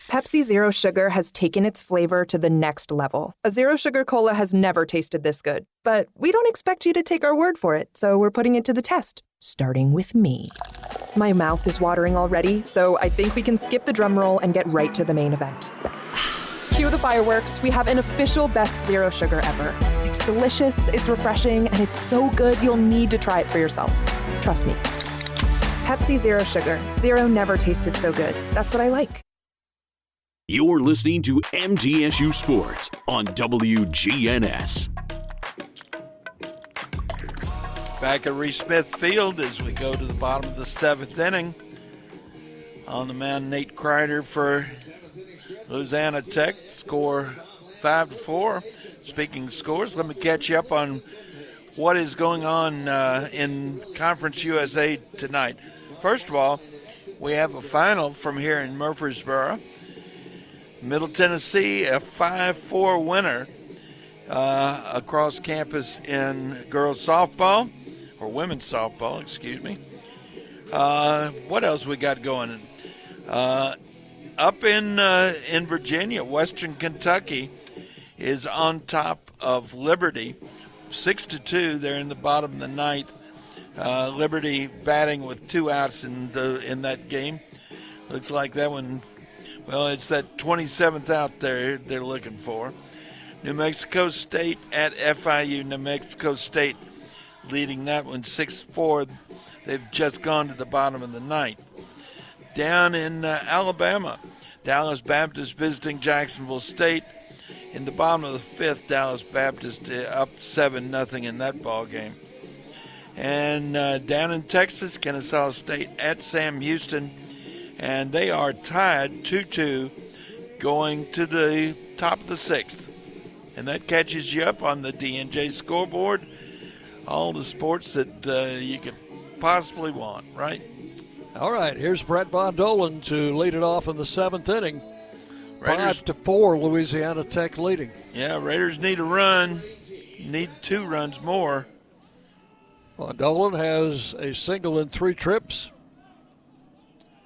Pepsi Zero Sugar has taken its flavor to the next level. A Zero Sugar Cola has never tasted this good. But we don't expect you to take our word for it, so we're putting it to the test, starting with me. My mouth is watering already, so I think we can skip the drum roll and get right to the main event. Cue the fireworks. We have an official best Zero Sugar ever. It's delicious, it's refreshing, and it's so good you'll need to try it for yourself. Trust me. Pepsi Zero Sugar. Zero never tasted so good. That's what I like. You're listening to MTSU Sports on WGNS. Back at Reese Smith Field as we go to the bottom of the 7th inning. On the mound, Nate Kreider for Louisiana Tech. Score 5-4. Speaking of scores, let me catch you up on what is going on in Conference USA tonight. First of all, we have a final from here in Murfreesboro. Middle Tennessee, a 5-4 winner across campus in girls softball, or women's softball, excuse me. What else we got going? Up in Virginia, Western Kentucky is on top of Liberty, 6-2. They're in the bottom of the 9th. Liberty batting with 2 outs in that game. Looks like that one. Well, it's that 27th out there they're looking for. New Mexico State at FIU. New Mexico State leading that one 6-4. They've just gone to the bottom of the 9th. Down in Alabama, Dallas Baptist visiting Jacksonville State. In the bottom of the 5th, Dallas Baptist up 7-0 in that ball game. And down in Texas, Kennesaw State at Sam Houston. And they are tied 2-2 going to the top of the 6th. And that catches you up on the DNJ scoreboard. All the sports that you could possibly want, right? All right, here's Brett Von Dolan to lead it off in the 7th inning. Raiders, 5-4, Louisiana Tech leading. Yeah, Raiders need a run. Need 2 runs more. Von Dolan has a single in 3 trips.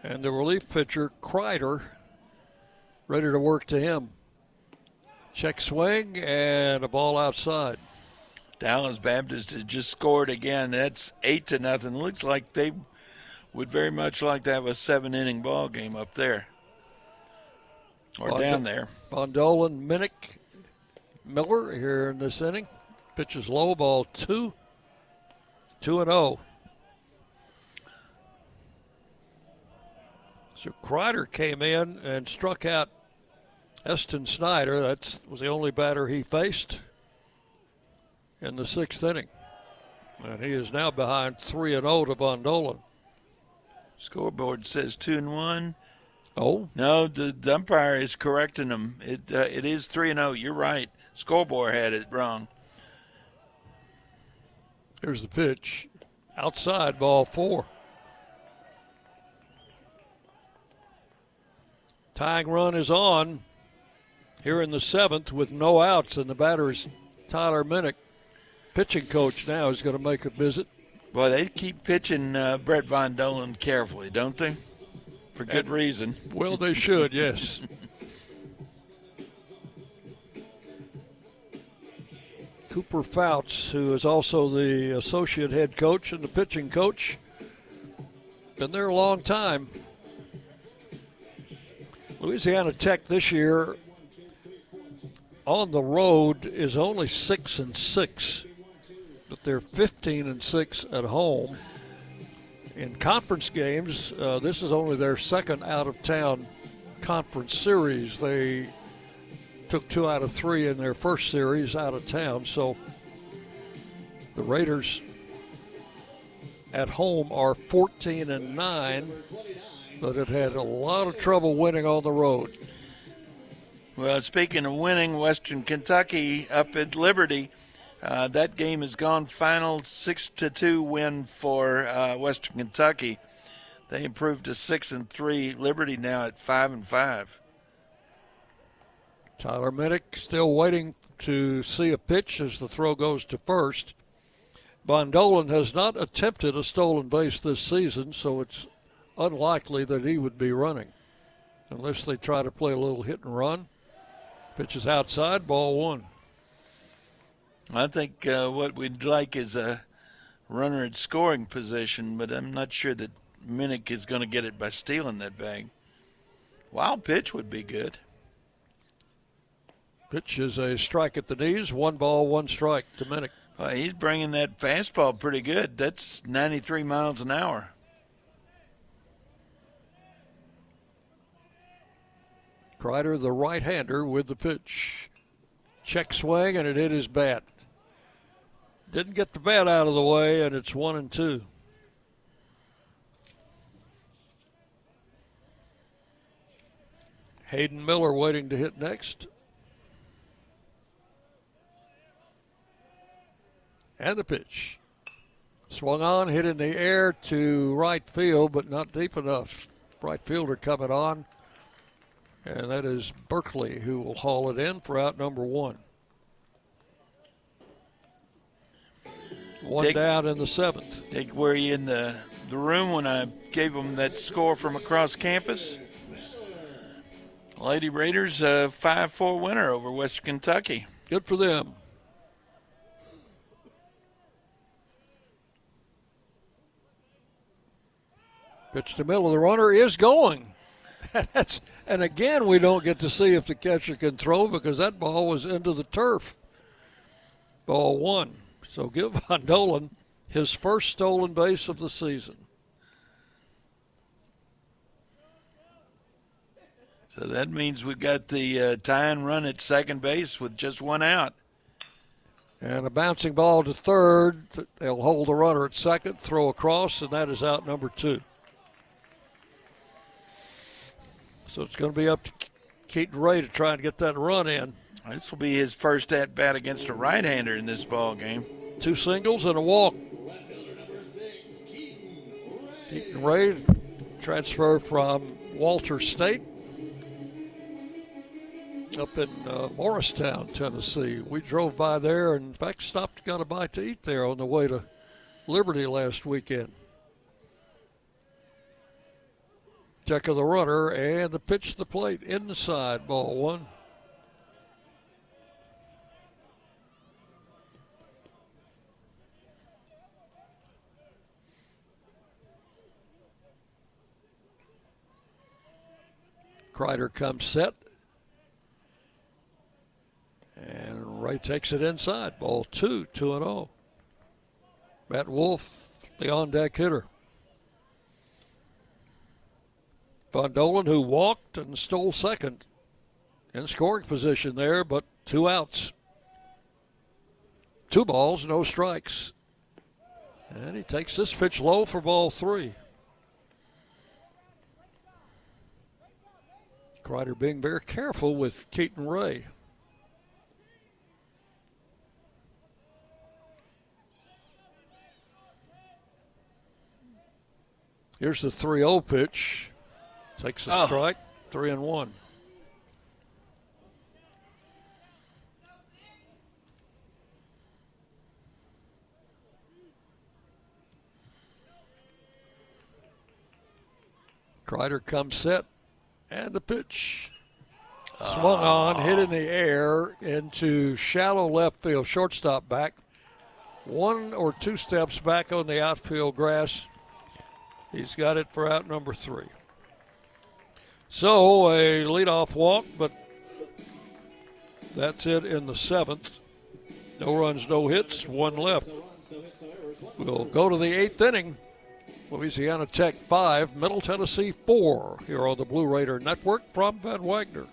And the relief pitcher, Kreider, ready to work to him. Check swing and a ball outside. Dallas Baptist has just scored again. That's 8-0. Looks like they would very much like to have a 7-inning ball game up there. Or down there. Von Dolan, Minnick, Miller here in this inning. Pitches low, ball 2. 2-0. So Kreider came in and struck out Eston Snyder. That was the only batter he faced in the 6th inning. And he is now behind 3-0 to Von Dolan. Scoreboard says 2-1. Oh? No, the umpire is correcting him. It is 3-0. You're right. Scoreboard had it wrong. Here's the pitch. Outside, ball 4. Tying run is on here in the 7th with no outs, and the batter is Tyler Minnick. Pitching coach now is going to make a visit. Boy, they keep pitching Brett Von Dolan carefully, don't they? For good reason. Well, they should, yes. Cooper Fouts, who is also the associate head coach and the pitching coach, been there a long time. Louisiana Tech this year on the road is only 6-6. but they're 15-6 at home. In conference games, this is only their second out-of-town conference series. They took 2 out of 3 in their first series out of town. So the Raiders at home are 14-9, but have had a lot of trouble winning on the road. Well, speaking of winning, Western Kentucky up at Liberty, that game has gone final 6-2 win for Western Kentucky. They improved to 6-3. Liberty now at 5-5. Tyler Minnick still waiting to see a pitch as the throw goes to first. Von Dolan has not attempted a stolen base this season, so it's unlikely that he would be running unless they try to play a little hit and run. Pitch is outside, ball 1. I think what we'd like is a runner at scoring position, but I'm not sure that Minnick is going to get it by stealing that bag. Wild pitch would be good. Pitch is a strike at the knees. 1 ball, 1 strike to Minnick. He's bringing that fastball pretty good. That's 93 miles an hour. Kreider, the right-hander, with the pitch. Check swing, and it hit his bat. Didn't get the bat out of the way, and it's 1-2. Hayden Miller waiting to hit next. And the pitch. Swung on, hit in the air to right field, but not deep enough. Right fielder coming on. And that is Berkeley, who will haul it in for out number 1. One Dick, down in the 7th. Dick, were you in the room when I gave them that score from across campus? Lady Raiders, 5-4 winner over Western Kentucky. Good for them. Pitch to Miller. The runner is going. And again, we don't get to see if the catcher can throw because that ball was into the turf. Ball 1. So give Von Dolan his first stolen base of the season. So that means we got the tying run at second base with just 1 out. And a bouncing ball to third. They'll hold the runner at second, throw across, and that is out number 2. So it's going to be up to Keaton Ray to try and get that run in. This will be his first at-bat against a right-hander in this ball game. 2 singles and a walk. Keaton Ray, transfer from Walter State up in Morristown, Tennessee. We drove by there and, in fact, stopped, got a bite to eat there on the way to Liberty last weekend. Check of the runner and the pitch to the plate inside, ball 1. Kreider comes set. And Ray takes it inside, ball 2, 2-0. Matt Wolf, the on-deck hitter. Von Dolan, who walked and stole second in scoring position there, but 2 outs. 2 balls, no strikes. And he takes this pitch low for ball 3. Kreider being very careful with Keaton Ray. Here's the 3-0 pitch. Takes a strike, 3-1. Kreider comes set, and the pitch. Swung on, hit in the air into shallow left field, shortstop back. 1 or 2 steps back on the outfield grass. He's got it for out number 3. So a leadoff walk, but that's it in the 7th. No runs, no hits, 1 left. We'll go to the 8th inning. Louisiana Tech 5, Middle Tennessee 4, here on the Blue Raider Network from Van Wagner.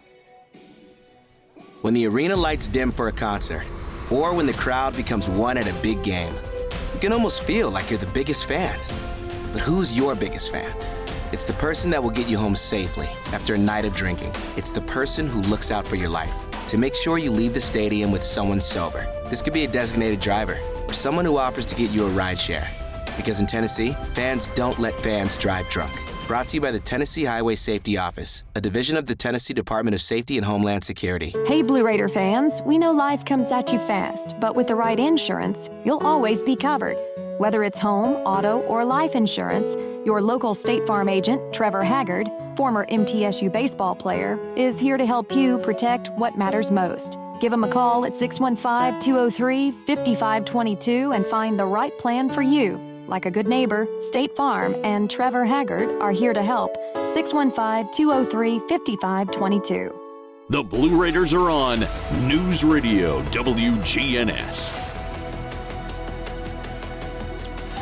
When the arena lights dim for a concert, or when the crowd becomes one at a big game, you can almost feel like you're the biggest fan. But who's your biggest fan? It's the person that will get you home safely after a night of drinking. It's the person who looks out for your life to make sure you leave the stadium with someone sober. This could be a designated driver or someone who offers to get you a ride share. Because in Tennessee, fans don't let fans drive drunk. Brought to you by the Tennessee Highway Safety Office, a division of the Tennessee Department of Safety and Homeland Security. Hey, Blue Raider fans, we know life comes at you fast, but with the right insurance, you'll always be covered. Whether it's home, auto, or life insurance, your local State Farm agent, Trevor Haggard, former MTSU baseball player, is here to help you protect what matters most. Give him a call at 615-203-5522 and find the right plan for you. Like a good neighbor, State Farm and Trevor Haggard are here to help. 615-203-5522. The Blue Raiders are on News Radio WGNS.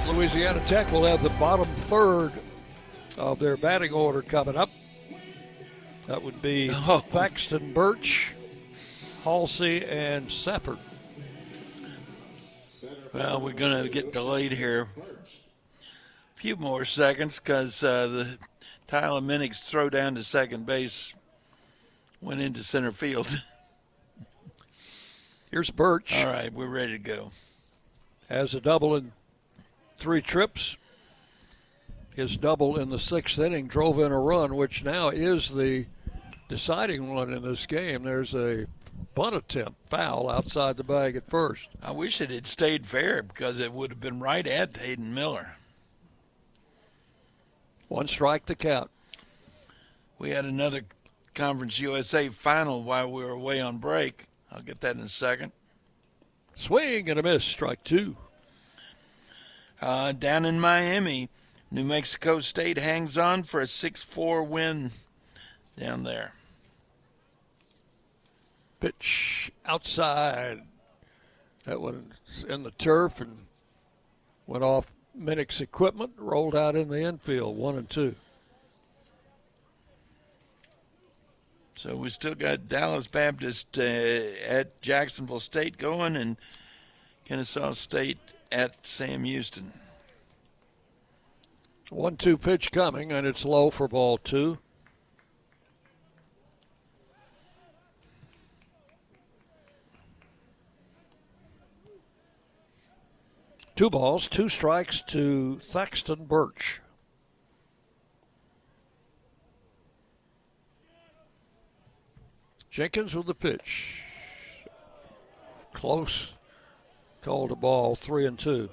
Louisiana Tech will have the bottom third of their batting order coming up. That would be Thaxton, Birch, Halsey, and Safford. Well, we're going to get delayed here a few more seconds because the Tyler Minnick's throw down to second base went into center field. Here's Birch. All right, we're ready to go. Has a double in 3 trips. His double in the 6th inning drove in a run, which now is the deciding one in this game. There's a bunt attempt, foul outside the bag at first. I wish it had stayed fair because it would have been right at Hayden Miller. 1 strike to count. We had another Conference USA final while we were away on break. I'll get that in a second. Swing and a miss, strike 2. Down in Miami, New Mexico State hangs on for a 6-4 win down there. Pitch outside. That one's in the turf and went off Minnick's equipment, rolled out in the infield, 1-2. So we still got Dallas Baptist at Jacksonville State going and Kennesaw State at Sam Houston. 1-2 pitch coming, and it's low for ball 2. Two balls, 2 strikes to Thaxton Birch. Jenkins with the pitch. Close. Called a ball, 3-2.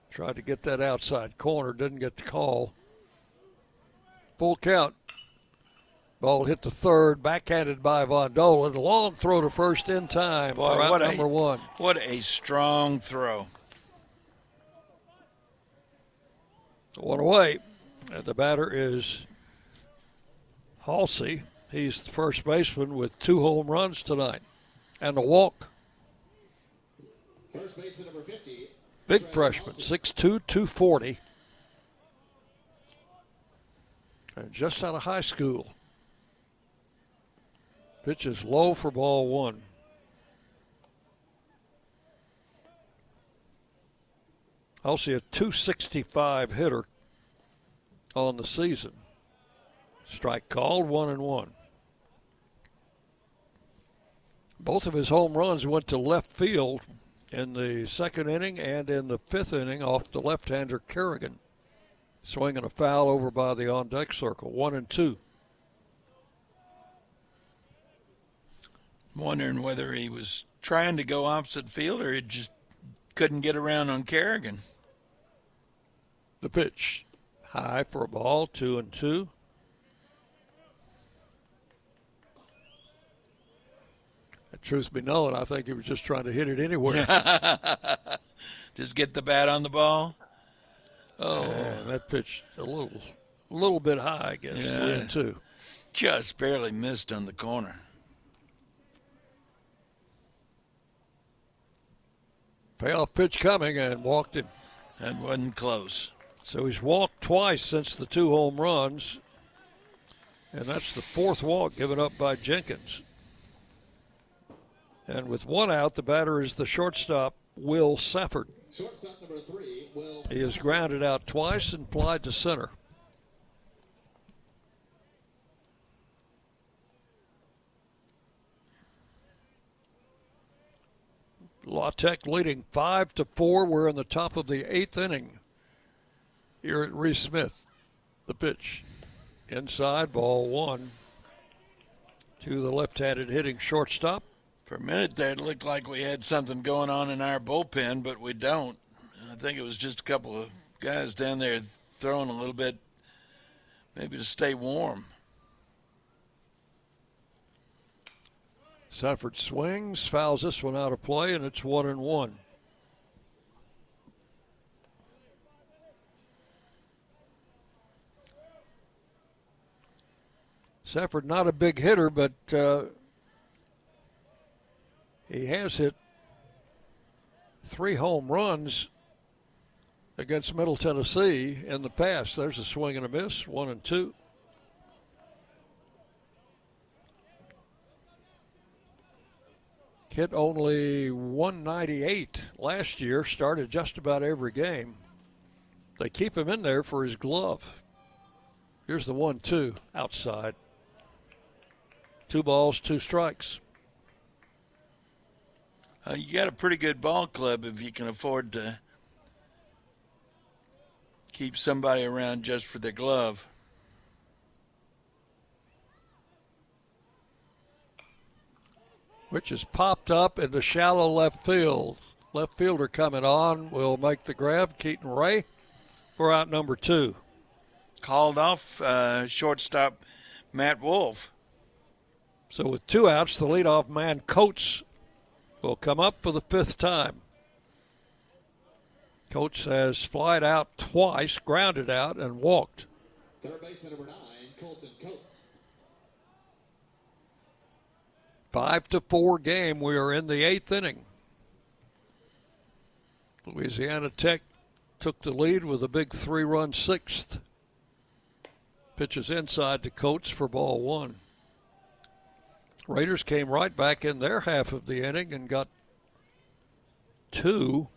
Tried to get that outside corner, didn't get the call. Full count. Ball hit the third, backhanded by Von Dolan. Long throw to first in time for out number 1. What a strong throw. 1 away. And the batter is Halsey. He's the first baseman with 2 home runs tonight and a walk. First baseman number 50. Big freshman, 6'2", 240. And just out of high school. Pitch is low for ball 1. Halsey a .265 hitter on the season. Strike called, 1-1. Both of his home runs went to left field in the 2nd inning and in the 5th inning off the left-hander Kerrigan. Swinging a foul over by the on-deck circle, 1-2. I'm wondering whether he was trying to go opposite field or he just couldn't get around on Kerrigan. The pitch, high for a ball, 2-2. Truth be known, I think he was just trying to hit it anywhere. Just get the bat on the ball. Oh, and that pitch a little bit high, I guess. 3-2. Just barely missed on the corner. Payoff pitch coming and walked him. That wasn't close. So he's walked twice since the 2 home runs, and that's the 4th walk given up by Jenkins. And with 1 out, the batter is the shortstop, Will Safford. Shortstop number 3, Will. He is grounded out twice and flied to center. La Tech leading 5-4. We're in the top of the 8th inning here at Reese Smith. The pitch inside, ball 1 to the left-handed hitting shortstop. For a minute there, it looked like we had something going on in our bullpen, but we don't. I think it was just a couple of guys down there throwing a little bit, maybe to stay warm. Safford swings, fouls this one out of play, and it's 1-1. Safford not a big hitter, but he has hit 3 home runs against Middle Tennessee in the past. There's a swing and a miss, 1-2. Hit only 198 last year, started just about every game. They keep him in there for his glove. Here's the 1-2 outside. 2 balls, 2 strikes. You got a pretty good ball club if you can afford to keep somebody around just for their glove. Which is popped up into shallow left field. Left fielder coming on will make the grab. Keaton Ray for out number 2. Called off shortstop Matt Wolf. So with 2 outs, the leadoff man Coates will come up for the 5th time. Coates has flied out twice, grounded out, and walked. Third baseman number 9, Colton Coates. 5-4 game. We are in the 8th inning. Louisiana Tech took the lead with a big 3-run 6th. Pitches inside to Coates for ball 1. Raiders came right back in their half of the inning and got 2.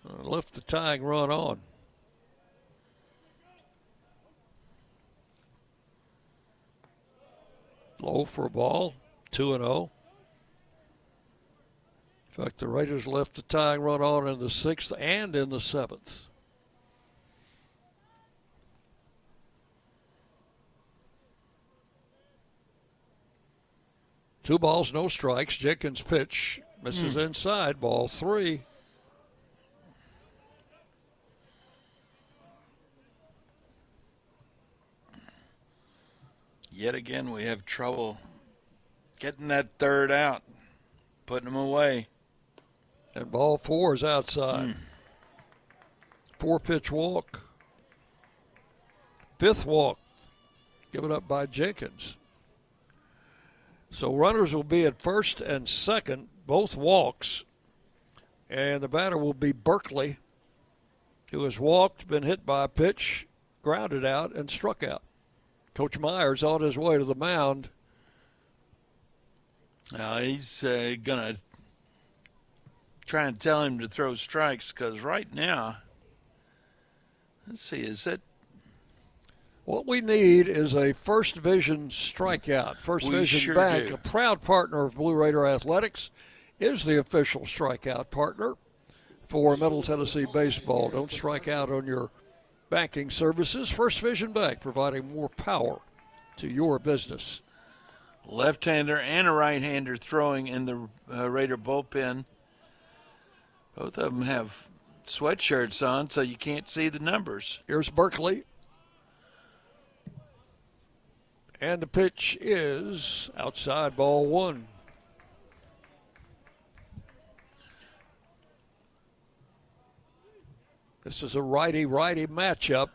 Left the tying run on. Low for a ball. 2-0. In fact, the Raiders left the tying run on in the 6th and in the 7th. Two balls, no strikes. Jenkins' pitch misses inside. Ball 3. Yet again, we have trouble getting that 3rd out, putting them away. And ball 4 is outside. 4-pitch walk. 5th walk given up by Jenkins. So runners will be at 1st and 2nd, both walks. And the batter will be Berkeley, who has walked, been hit by a pitch, grounded out, and struck out. Coach Myers on his way to the mound. Now he's going to try and tell him to throw strikes because right now, let's see, is it? What we need is a First Vision strikeout. First Vision Bank, a proud partner of Blue Raider Athletics, is the official strikeout partner for Middle Tennessee baseball. Don't strike out on your banking services. First Vision Bank, providing more power to your business. Left-hander and a right-hander throwing in the Raider bullpen. Both of them have sweatshirts on, so you can't see the numbers. Here's Berkeley. And the pitch is outside, ball 1. This is a righty-righty matchup.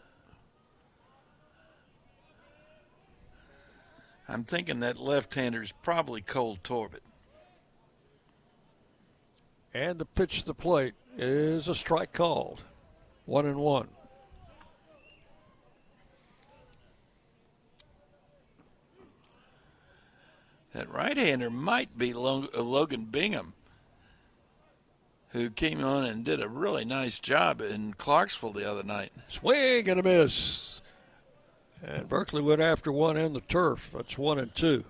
I'm thinking that left-hander is probably Cole Torbett. And the pitch to the plate is a strike called. 1-1. That right-hander might be Logan Bingham, who came on and did a really nice job in Clarksville the other night. Swing and a miss. And Berkeley went after one in the turf. That's 1-2.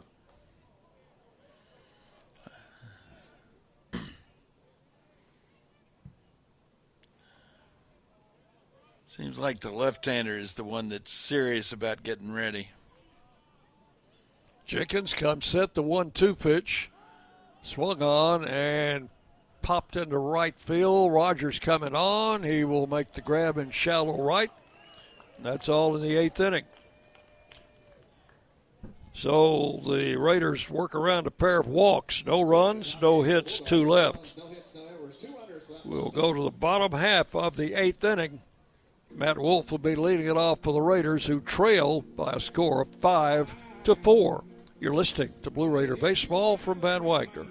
Seems like the left-hander is the one that's serious about getting ready. Jenkins comes set the 1-2 pitch. Swung on and popped into right field. Rogers coming on. He will make the grab in shallow right. That's all in the 8th inning. So the Raiders work around a pair of walks. No runs, no hits, 2 left. We'll go to the bottom half of the 8th inning. Matt Wolf will be leading it off for the Raiders, who trail by a score of 5-4. You're listening to Blue Raider Baseball from Van Wagner.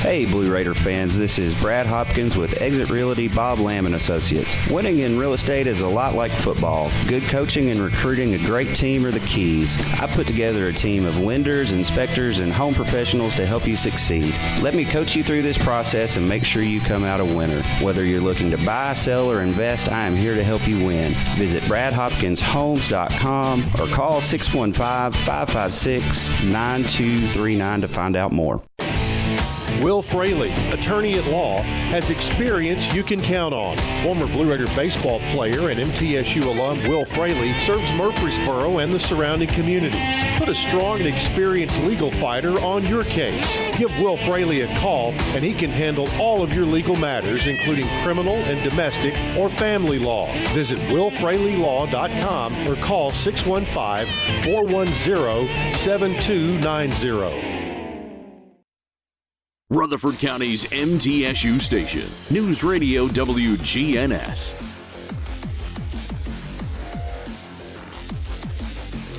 Hey, Blue Raider fans, this is Brad Hopkins with Exit Realty Bob Lamb & Associates. Winning in real estate is a lot like football. Good coaching and recruiting a great team are the keys. I put together a team of lenders, inspectors, and home professionals to help you succeed. Let me coach you through this process and make sure you come out a winner. Whether you're looking to buy, sell, or invest, I am here to help you win. Visit BradHopkinsHomes.com or call 615-556-9239 to find out more. Will Fraley, attorney at law, has experience you can count on. Former Blue Raider baseball player and MTSU alum Will Fraley serves Murfreesboro and the surrounding communities. Put a strong and experienced legal fighter on your case. Give Will Fraley a call and he can handle all of your legal matters, including criminal and domestic or family law. Visit willfraleylaw.com or call 615-410-7290. Rutherford County's MTSU station, News Radio WGNS.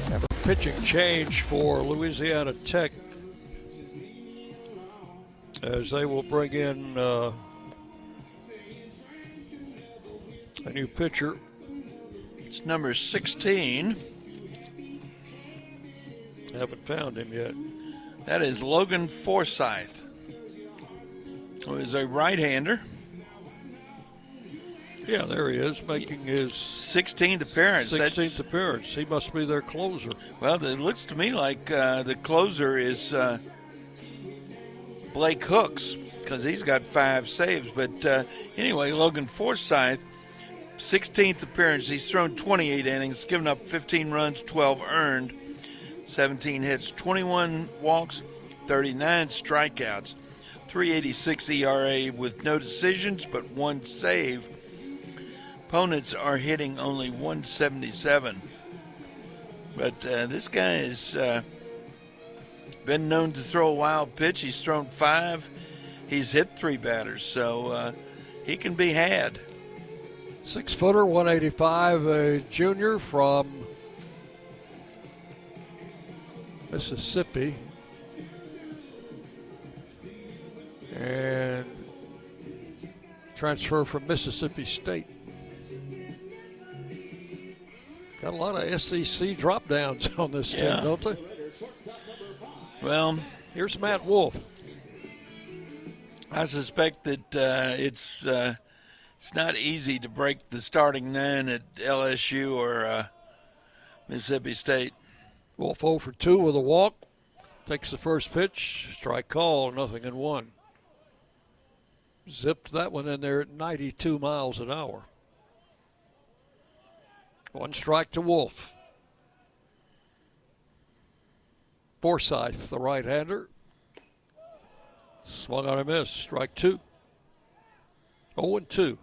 Have a pitching change for Louisiana Tech, as they will bring in a new pitcher. It's number 16. Haven't found him yet. That is Logan Forsythe, who is a right-hander. Yeah, there he is, making his 16th appearance. 16th appearance. He must be their closer. Well, it looks to me like the closer is Blake Hooks, because he's got 5 saves. But anyway, Logan Forsythe, 16th appearance. He's thrown 28 innings, given up 15 runs, 12 earned, 17 hits, 21 walks, 39 strikeouts. 3.86 ERA with no decisions but 1 save. Opponents are hitting only 177. But this guy has been known to throw a wild pitch. He's thrown 5. He's hit 3 batters, so he can be had. 6-footer, 185, a junior from Mississippi. And transfer from Mississippi State. Got a lot of SEC drop downs on this team, don't they? Well, here's Matt Wolf. I suspect that it's not easy to break the starting 9 at LSU or Mississippi State. Wolf 0 for 2 with a walk. Takes the first pitch. Strike call, 0-1. Zipped that one in there at 92 miles an hour. 1 strike to Wolf. Forsythe, the right-hander. Swung on a miss. Strike 2. 0-2.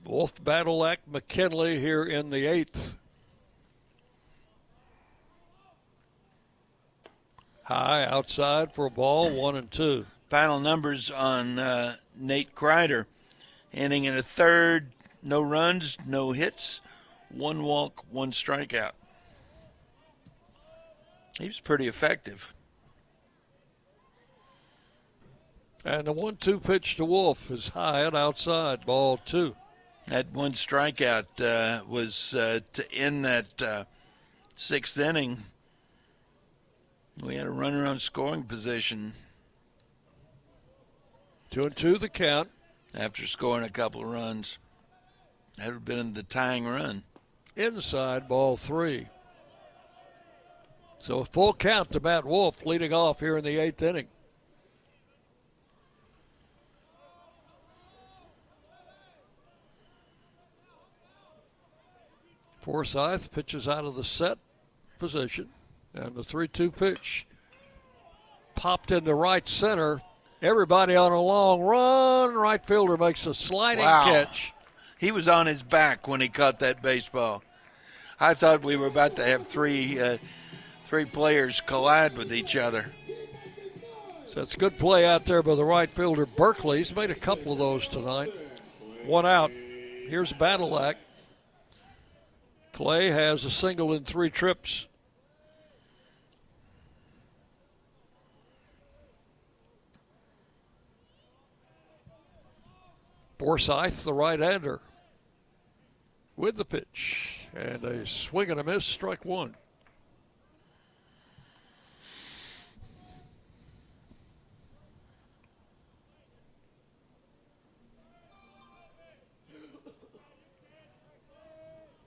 Wolf battle act McKinley here in the 8th. High outside for a ball, 1-2. Final numbers on Nate Kreider. Inning in a third, no runs, no hits, 1 walk, 1 strikeout. He was pretty effective. And the 1-2 pitch to Wolf is high and outside, ball 2. That 1 strikeout was to end that 6th inning. We had a runner on scoring position. 2-2 the count. After scoring a couple of runs. That would have been the tying run. Inside, ball 3. So a full count to Matt Wolf leading off here in the 8th inning. Forsythe pitches out of the set position. And the 3-2 pitch popped into right center. Everybody on a long run. Right fielder makes a sliding catch. He was on his back when he caught that baseball. I thought we were about to have three players collide with each other. So it's a good play out there by the right fielder, Berkeley. He's made a couple of those tonight. 1 out. Here's Badalak. Clay has a single in 3 trips. Forsythe, the right-hander, with the pitch. And a swing and a miss, strike 1.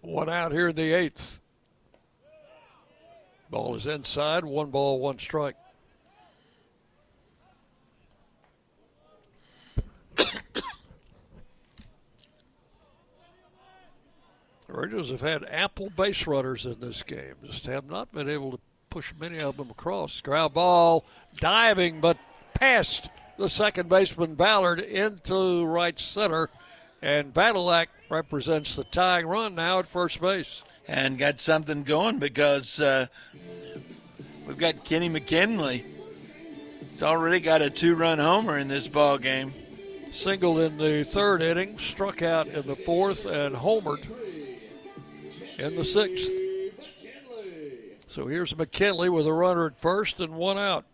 One out here in the 8th. Ball is inside, 1 ball, 1 strike. The Raiders have had ample base runners in this game, just have not been able to push many of them across. Ground ball, diving, but past the second baseman Ballard into right center. And Badalak represents the tying run now at first base. And got something going because we've got Kenny McKinley. He's already got a 2-run homer in this ball game. Singled in the 3rd inning, struck out in the 4th, and homered in the 6th. So here's McKinley with a runner at first and 1 out.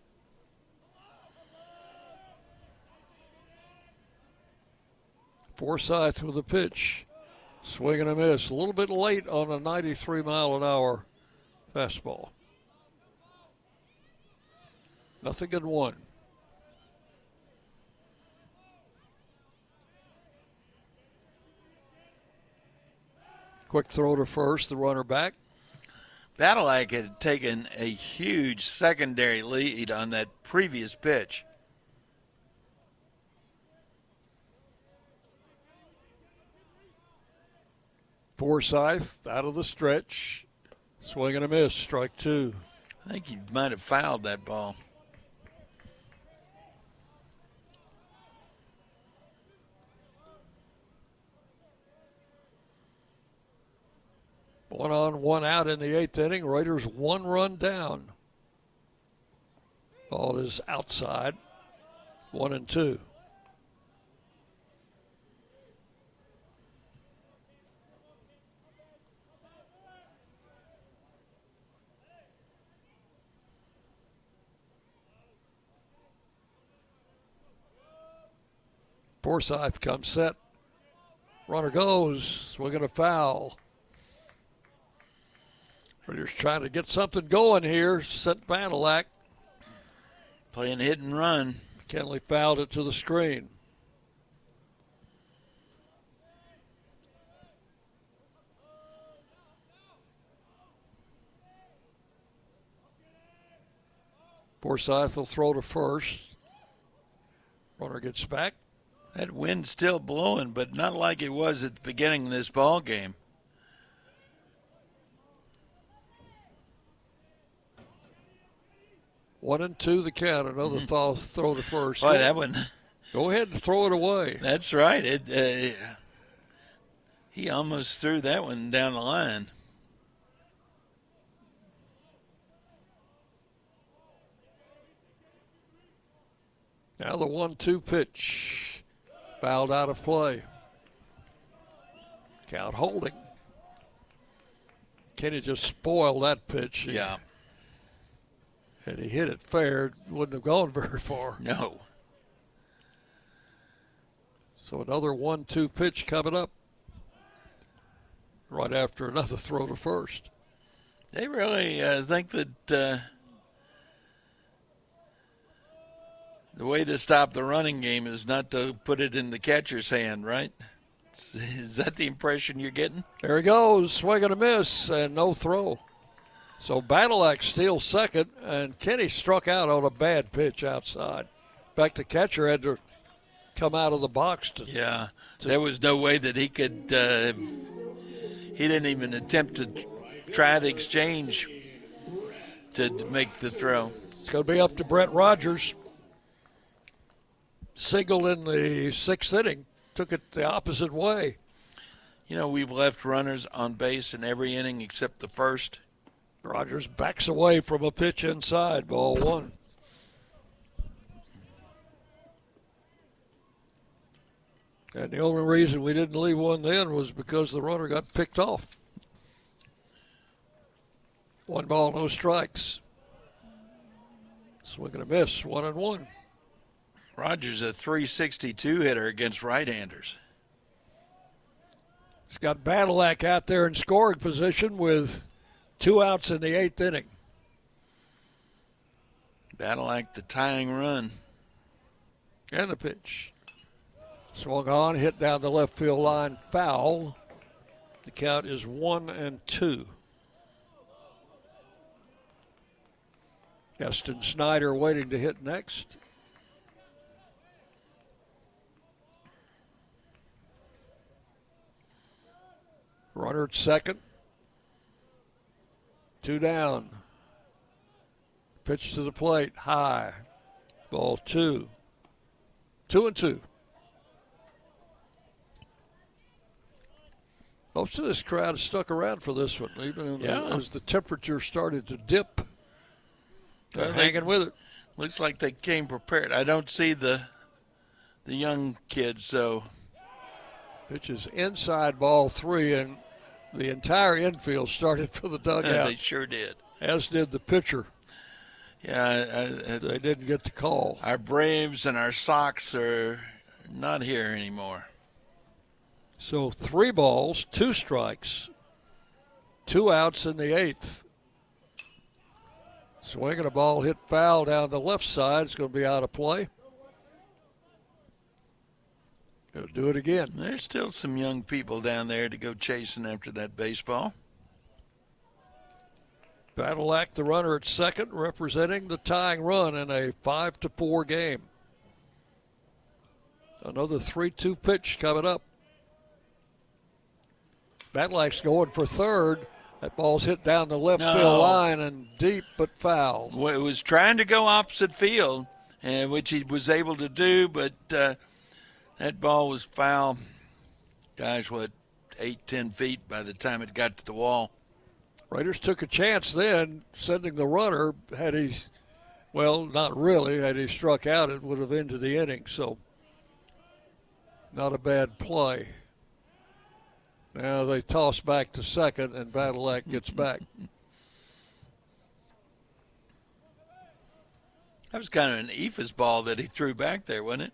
Forsythe with a pitch. Swing and a miss. A little bit late on a 93-mile-an-hour fastball. 0-1. Quick throw to first, the runner back. Badalak had taken a huge secondary lead on that previous pitch. Forsythe out of the stretch. Swing and a miss, strike 2. I think he might have fouled that ball. One on, 1 out in the 8th inning. Raiders 1 run down. Ball is outside. 1-2. Forsythe comes set. Runner goes. Swinging a foul. Raiders trying to get something going here. Sent Badalak. Playing hit and run. McKinley fouled it to the screen. Forsythe will throw to first. Runner gets back. That wind's still blowing, but not like it was at the beginning of this ball game. One and two the count. Another throw to first. Boy, that one. Go ahead and throw it away. That's right. He almost threw that one down the line. Now the 1-2 pitch. Fouled out of play. Count holding. Kenny just spoiled that pitch. Yeah. Had he hit it fair, wouldn't have gone very far. No. So another 1-2 pitch coming up right after another throw to first. They really think that the way to stop the running game is not to put it in the catcher's hand, right? Is that the impression you're getting? There he goes, swing and a miss, and no throw. So Badalak steals second, and Kenny struck out on a bad pitch outside. In fact, the catcher had to come out of the box. There was no way that he could he didn't even attempt to try the exchange to make the throw. It's going to be up to Brett Rogers. Singled in the 6th inning. Took it the opposite way. You know, we've left runners on base in every inning except the first. Rogers backs away from a pitch inside, ball 1. And the only reason we didn't leave one then was because the runner got picked off. 1 ball, no strikes. Swing and a miss, 1-1. Rogers a .362 hitter against right-handers. He's got Badalak out there in scoring position with 2 outs in the 8th inning. Badalak the tying run. And the pitch. Swung on, hit down the left field line, foul. The count is 1-2. Eston Snyder waiting to hit next. Runner at second. 2 down. Pitch to the plate, high. Ball 2. 2-2. Most of this crowd has stuck around for this one, even as the temperature started to dip. They're hanging with it. Looks like they came prepared. I don't see the young kids, so. Pitch is inside, ball 3, and the entire infield started for the dugout. They sure did. As did the pitcher. Yeah. They didn't get the call. Our Braves and our Sox are not here anymore. So 3 balls, 2 strikes, 2 outs in the 8th. Swinging a ball hit foul down the left side. It's going to be out of play. He'll do it again. There's still some young people down there to go chasing after that baseball. Badalak, the runner at second, representing the tying run in a 5-4 game. Another 3-2 pitch coming up. Badalak's going for third. That ball's hit down the left field line and deep but foul. Well, it was trying to go opposite field, which he was able to do, but that ball was foul. Gosh, 8-10 feet by the time it got to the wall. Raiders took a chance then, sending the runner. Had he, well, not really. Had he struck out, it would have ended the inning. So, not a bad play. Now they toss back to second, and Badalak gets back. That was kind of an Ephus ball that he threw back there, wasn't it?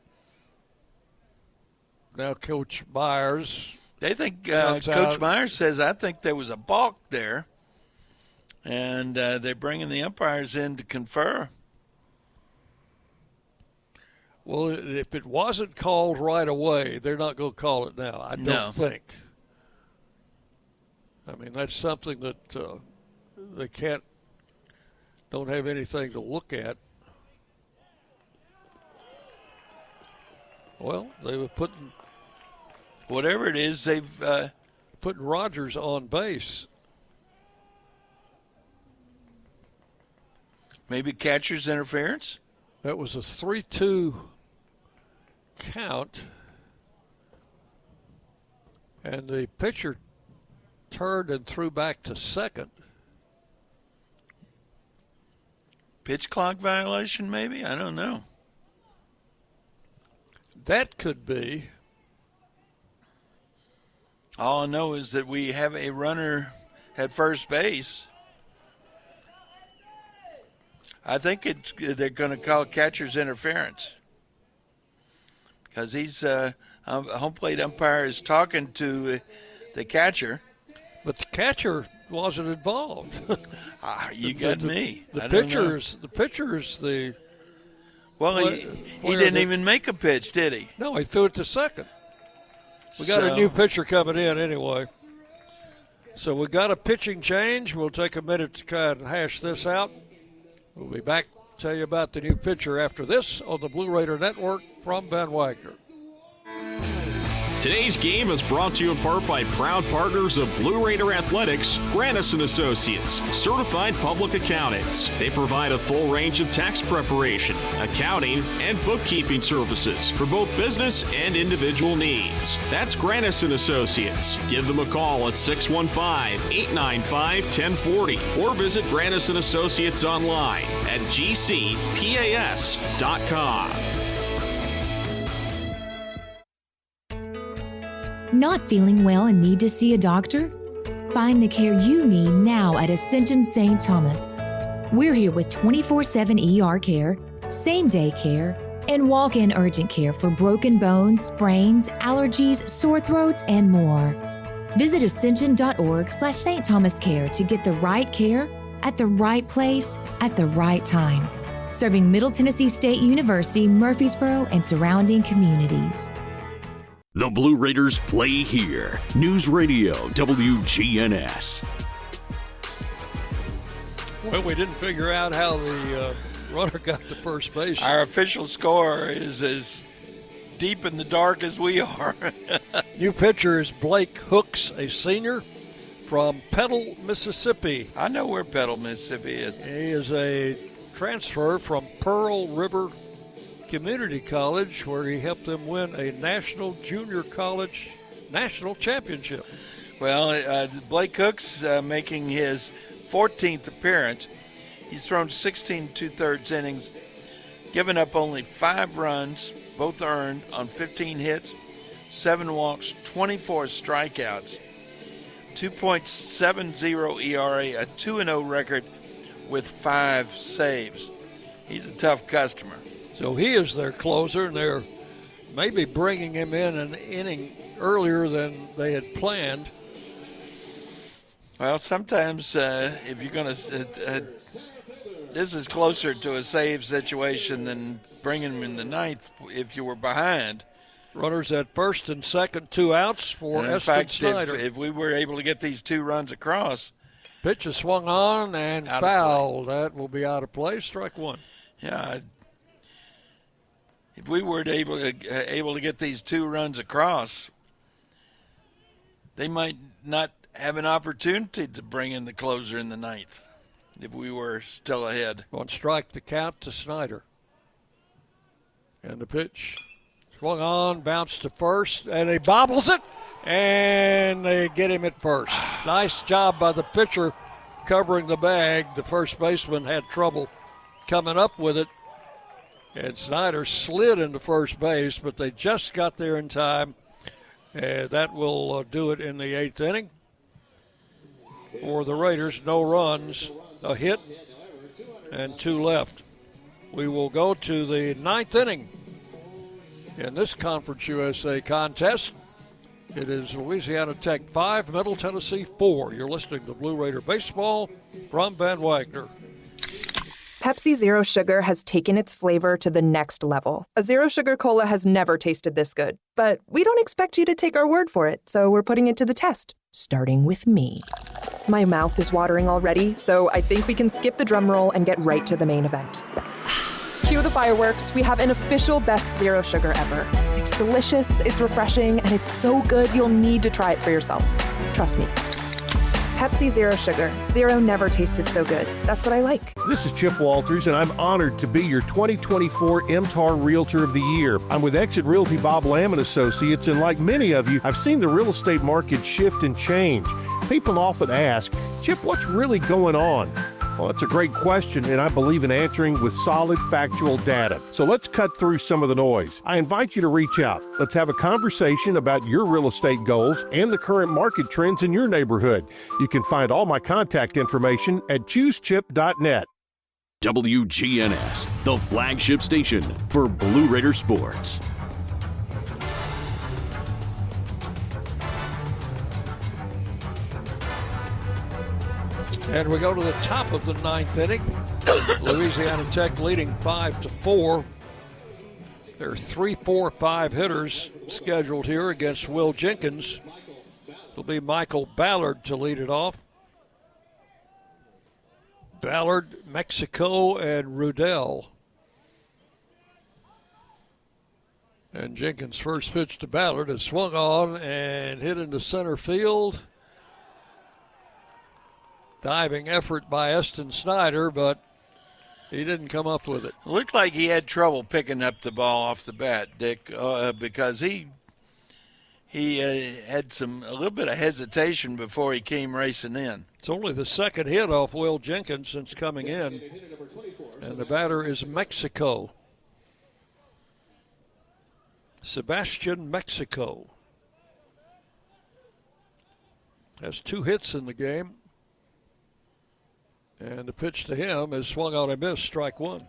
Now Coach Myers. They think Coach Myers says, I think there was a balk there, and they're bringing the umpires in to confer. Well, if it wasn't called right away, they're not going to call it now, I don't think. I mean, that's something that they don't have anything to look at. Well, they were putting. Whatever it is, they've putting Rogers on base. Maybe catcher's interference? That was a 3-2 count. And the pitcher turned and threw back to second. Pitch clock violation, maybe? I don't know. That could be. All I know is that we have a runner at first base. I think they're going to call catcher's interference because he's home plate umpire is talking to the catcher. But the catcher wasn't involved. You got me. The pitcher's the. Well, he didn't even make a pitch, did he? No, he threw it to second. We got a new pitcher coming in anyway. So we got a pitching change. We'll take a minute to kind of hash this out. We'll be back to tell you about the new pitcher after this on the Blue Raider Network from Van Wagner. Today's game is brought to you in part by proud partners of Blue Raider Athletics, Granis & Associates, certified public accountants. They provide a full range of tax preparation, accounting, and bookkeeping services for both business and individual needs. That's Granis & Associates. Give them a call at 615-895-1040 or visit Granis & Associates online at gcpas.com. Not feeling well and need to see a doctor? Find the care you need now at Ascension St. Thomas. We're here with 24/7 ER care, same-day care, and walk-in urgent care for broken bones, sprains, allergies, sore throats, and more. Visit ascension.org/St. Thomas Care to get the right care at the right place at the right time. Serving Middle Tennessee State University, Murfreesboro, and surrounding communities. The Blue Raiders play here. News Radio WGNS. Well, we didn't figure out how the runner got to first base. Our official score is as deep in the dark as we are. New pitcher is Blake Hooks, a senior from Petal, Mississippi. I know where Petal, Mississippi is. He is a transfer from Pearl River Community College, where he helped them win a national junior college national championship. Well, Blake Hooks making his 14th appearance. He's thrown 16 2/3 innings, given up only 5 runs, both earned on 15 hits, 7 walks, 24 strikeouts, 2.70 ERA, a 2-0 record with 5 saves. He's a tough customer. So he is their closer, and they're maybe bringing him in an inning earlier than they had planned. Well, sometimes if you're going to this is closer to a save situation than bringing him in the ninth if you were behind. Runners at first and second, 2 outs for and in Eston fact, Snyder. If we were able to get these 2 runs across. Pitch is swung on and fouled. That will be out of play. Strike 1. Yeah. If we were able to get these 2 runs across, they might not have an opportunity to bring in the closer in the ninth if we were still ahead. 1 strike to count to Snyder. And the pitch swung on, bounced to first, and he bobbles it, and they get him at first. Nice job by the pitcher covering the bag. The first baseman had trouble coming up with it. And Snyder slid into first base, but they just got there in time. That will do it in the 8th inning. For the Raiders, no runs, a hit, and 2 left. We will go to the 9th inning in this Conference USA contest. It is Louisiana Tech 5, Middle Tennessee 4. You're listening to Blue Raider Baseball from Van Wagner. Pepsi Zero Sugar has taken its flavor to the next level. A Zero Sugar Cola has never tasted this good. But we don't expect you to take our word for it, so we're putting it to the test, starting with me. My mouth is watering already, so I think we can skip the drum roll and get right to the main event. Cue the fireworks. We have an official best Zero Sugar ever. It's delicious, it's refreshing, and it's so good you'll need to try it for yourself. Trust me. Pepsi Zero Sugar. Zero never tasted so good. That's what I like. This is Chip Walters, and I'm honored to be your 2024 MTAR Realtor of the Year. I'm with Exit Realty Bob Lamb & Associates, and like many of you, I've seen the real estate market shift and change. People often ask, Chip, what's really going on? Well, that's a great question, and I believe in answering with solid, factual data. So let's cut through some of the noise. I invite you to reach out. Let's have a conversation about your real estate goals and the current market trends in your neighborhood. You can find all my contact information at choosechip.net. WGNS, the flagship station for Blue Raider sports. And we go to the top of the ninth inning. Louisiana Tech leading 5-4. There are 3, 4, 5 hitters scheduled here against Will Jenkins. It'll be Michael Ballard to lead it off. Ballard, Mexico, and Rudell. And Jenkins' first pitch to Ballard is swung on and hit into center field. Diving effort by Eston Snyder, but he didn't come up with it. Looked like he had trouble picking up the ball off the bat, Dick, because he had a little bit of hesitation before he came racing in. It's only the second hit off Will Jenkins since coming in, and the batter is Mexico. Sebastian Mexico has 2 hits in the game, and the pitch to him is swung on and missed, strike 1.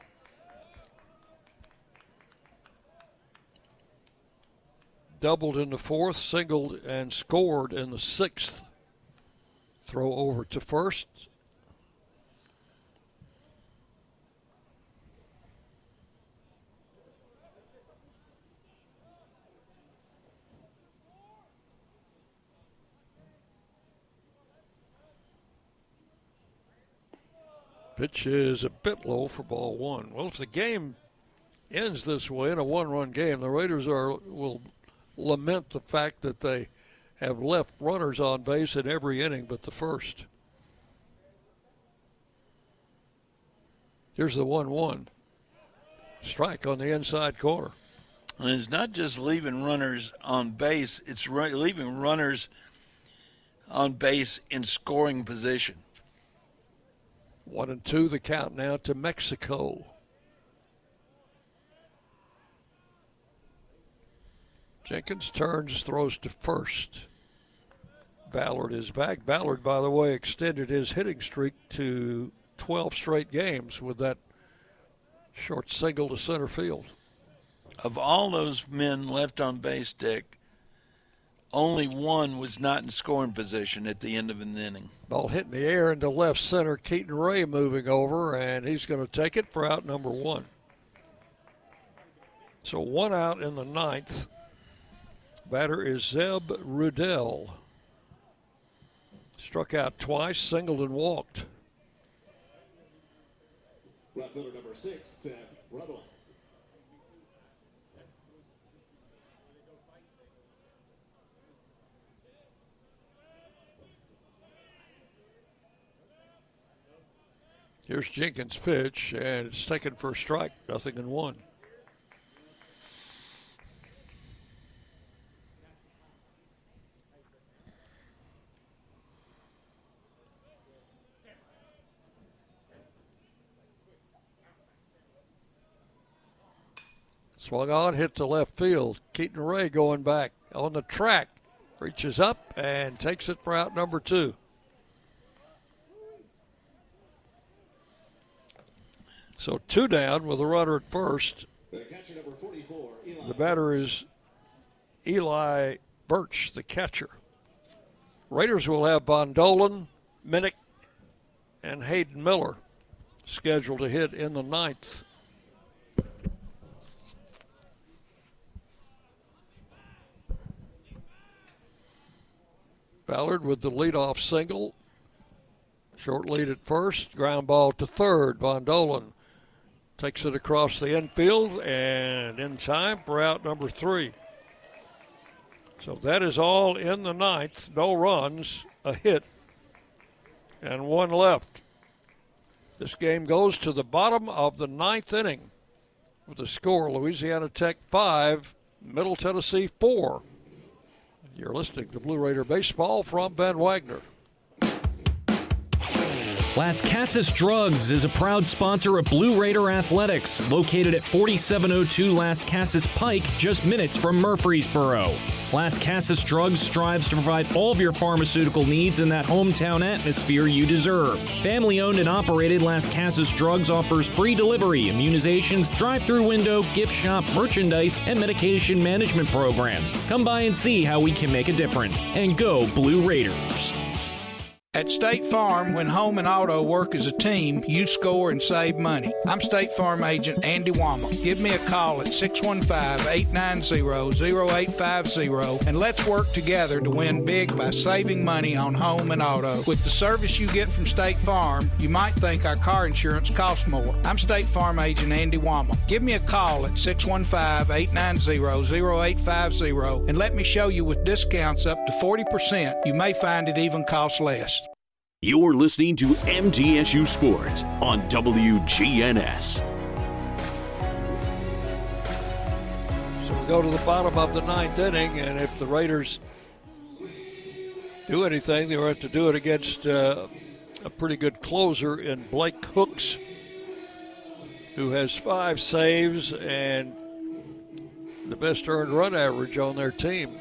Doubled in the 4th, singled and scored in the 6th. Throw over to first. Pitch is a bit low for ball 1. Well, if the game ends this way in a 1-run game, the Raiders will lament the fact that they have left runners on base in every inning but the first. Here's the 1-1. Strike on the inside corner. And it's not just leaving runners on base, it's leaving runners on base in scoring position. 1-2 the count now to Mexico. Jenkins turns, throws to first. Ballard is back. Ballard, by the way, extended his hitting streak to 12 straight games with that short single to center field. Of all those men left on base, Dick, only one was not in scoring position at the end of an inning. Ball hit in the air into left center. Keaton Ray moving over, and he's going to take it for out number 1. So 1 out in the 9th. Batter is Zeb Rudell. Struck out twice, singled and walked. Left fielder number 6, Zeb Rudell. Here's Jenkins' pitch, and it's taken for a strike, 0-1. Swung on, hit to left field. Keaton Ray going back on the track. Reaches up and takes it for out number 2. So 2 down with a runner at first. The batter is Eli Birch, the catcher. Raiders will have Bondolan, Minnick, and Hayden Miller scheduled to hit in the 9th. Ballard with the leadoff single. Short lead at first. Ground ball to third. Bondolan takes it across the infield and in time for out number 3. So that is all in the 9th. No runs, a hit, and 1 left. This game goes to the bottom of the 9th inning with the score Louisiana Tech 5, Middle Tennessee 4. You're listening to Blue Raider Baseball from Ben Wagner. Las Casas Drugs is a proud sponsor of Blue Raider Athletics, located at 4702 Las Casas Pike, just minutes from Murfreesboro. Las Casas Drugs strives to provide all of your pharmaceutical needs in that hometown atmosphere you deserve. Family-owned and operated, Las Casas Drugs offers free delivery, immunizations, drive-through window, gift shop, merchandise, and medication management programs. Come by and see how we can make a difference. And go Blue Raiders. At State Farm, when home and auto work as a team, you score and save money. I'm State Farm agent Andy Womack. Give me a call at 615-890-0850 and let's work together to win big by saving money on home and auto. With the service you get from State Farm, you might think our car insurance costs more. I'm State Farm agent Andy Womack. Give me a call at 615-890-0850 and let me show you with discounts up to 40%. You may find it even costs less. You're listening to MTSU Sports on WGNS. So we go to the bottom of the ninth inning, and if the Raiders do anything, they'll have to do it against a pretty good closer in Blake Hooks, who has 5 saves and the best earned run average on their team.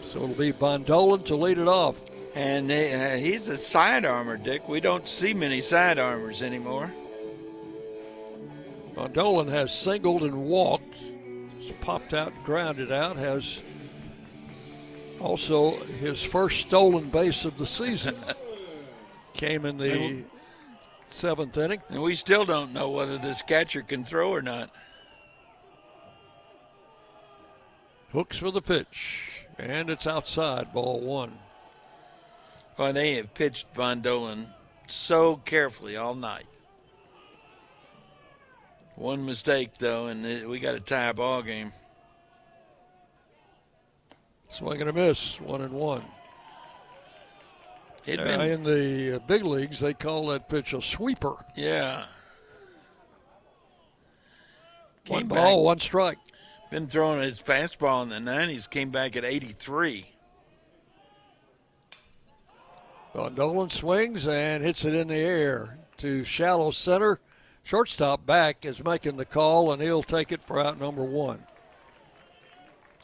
So it'll be Bondolan to lead it off. And he's a side armor, Dick. We don't see many side armors anymore. Bondolan has singled and walked. He's popped out and grounded out. Has also his first stolen base of the season. Came in the 7th inning. And we still don't know whether this catcher can throw or not. Hooks for the pitch. And it's outside, ball 1. Well, they have pitched Bondolan so carefully all night. One mistake, though, and we got a tie ball game. Swing and a miss, 1-1. In the big leagues, they call that pitch a sweeper. Yeah. One ball, 1 strike. Been throwing his fastball in the 90s, came back at 83. Bondolan swings and hits it in the air to shallow center. Shortstop back is making the call, and he'll take it for out number 1.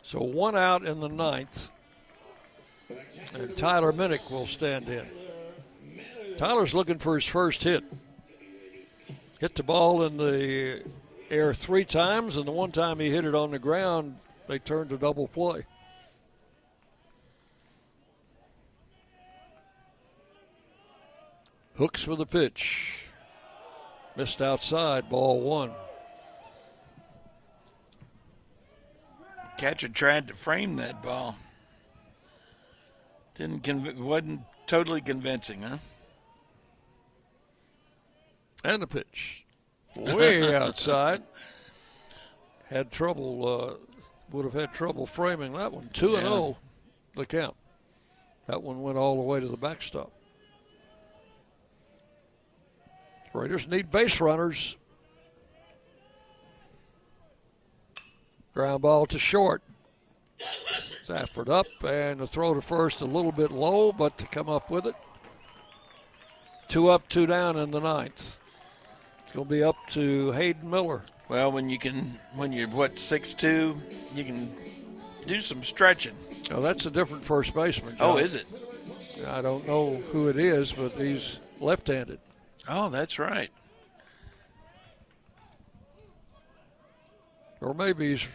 So 1 out in the 9th. And Tyler Minnick will stand in. Tyler's looking for his first hit. Hit the ball in the air 3 times, and the one time he hit it on the ground, they turned to double play. Hooks for the pitch. Missed outside, ball 1. Catcher tried to frame that ball. Wasn't totally convincing, huh? And the pitch. Way outside. Had trouble, would have had trouble framing that one. 2-0, the count. That one went all the way to the backstop. Raiders need base runners. Ground ball to short. Stafford up, and the throw to first a little bit low, but to come up with it. 2 up, 2 down in the 9th. It's going to be up to Hayden Miller. Well, when you're 6'2", you can do some stretching. Oh, that's a different first baseman, John. Oh, is it? I don't know who it is, but he's left-handed. Oh, that's right. Or maybe he's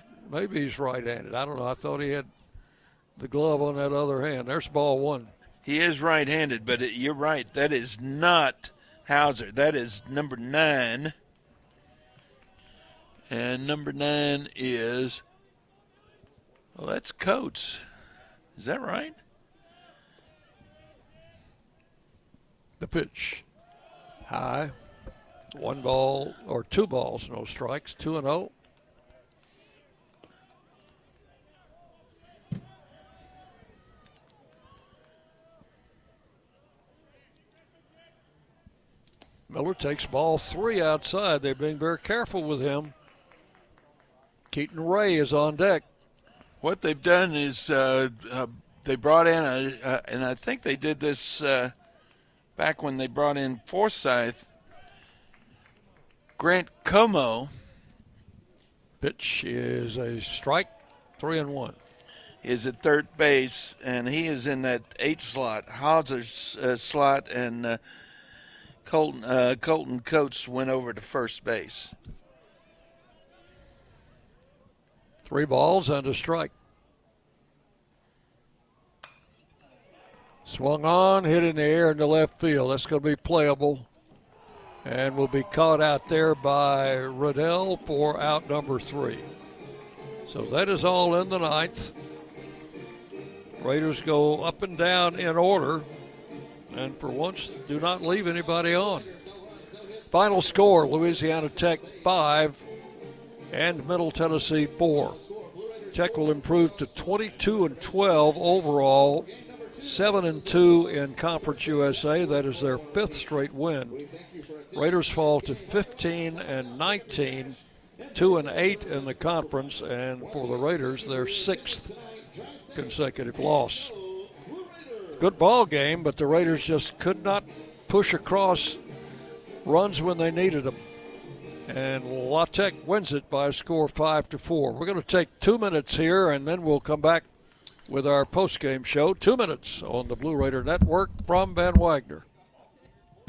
right-handed. I don't know. I thought he had the glove on that other hand. There's ball 1. He is right-handed, but you're right. That is not Hauser. That is number 9. And number 9 is, well, that's Coates. Is that right? The pitch. High. 1 ball or 2 balls, no strikes. 2-0. Miller takes ball 3 outside. They're being very careful with him. Keaton Ray is on deck. What they've done is they brought in and I think they did this back when they brought in Forsyth, Grant Como. Pitch is a strike, 3-1. Is at third base, and he is in that 8 slot. Hauser's slot, and Colton Coates went over to first base. 3 balls and a strike. Swung on, hit in the air in the left field. That's going to be playable and will be caught out there by Riddell for out number 3. So that is all in the 9th. Raiders go up and down in order, and for once do not leave anybody on. Final score, Louisiana Tech 5 and Middle Tennessee 4. Tech will improve to 22-12 overall, 7-2 in Conference USA. That is their 5th straight win. Raiders fall to 15-19, 2-8 in the conference, and for the Raiders, their 6th consecutive loss. Good ball game, but the Raiders just could not push across runs when they needed them. And La Tech wins it by a score 5-4. We're going to take 2 minutes here, and then we'll come back with our post-game show. 2 minutes on the Blue Raider Network from Van Wagner.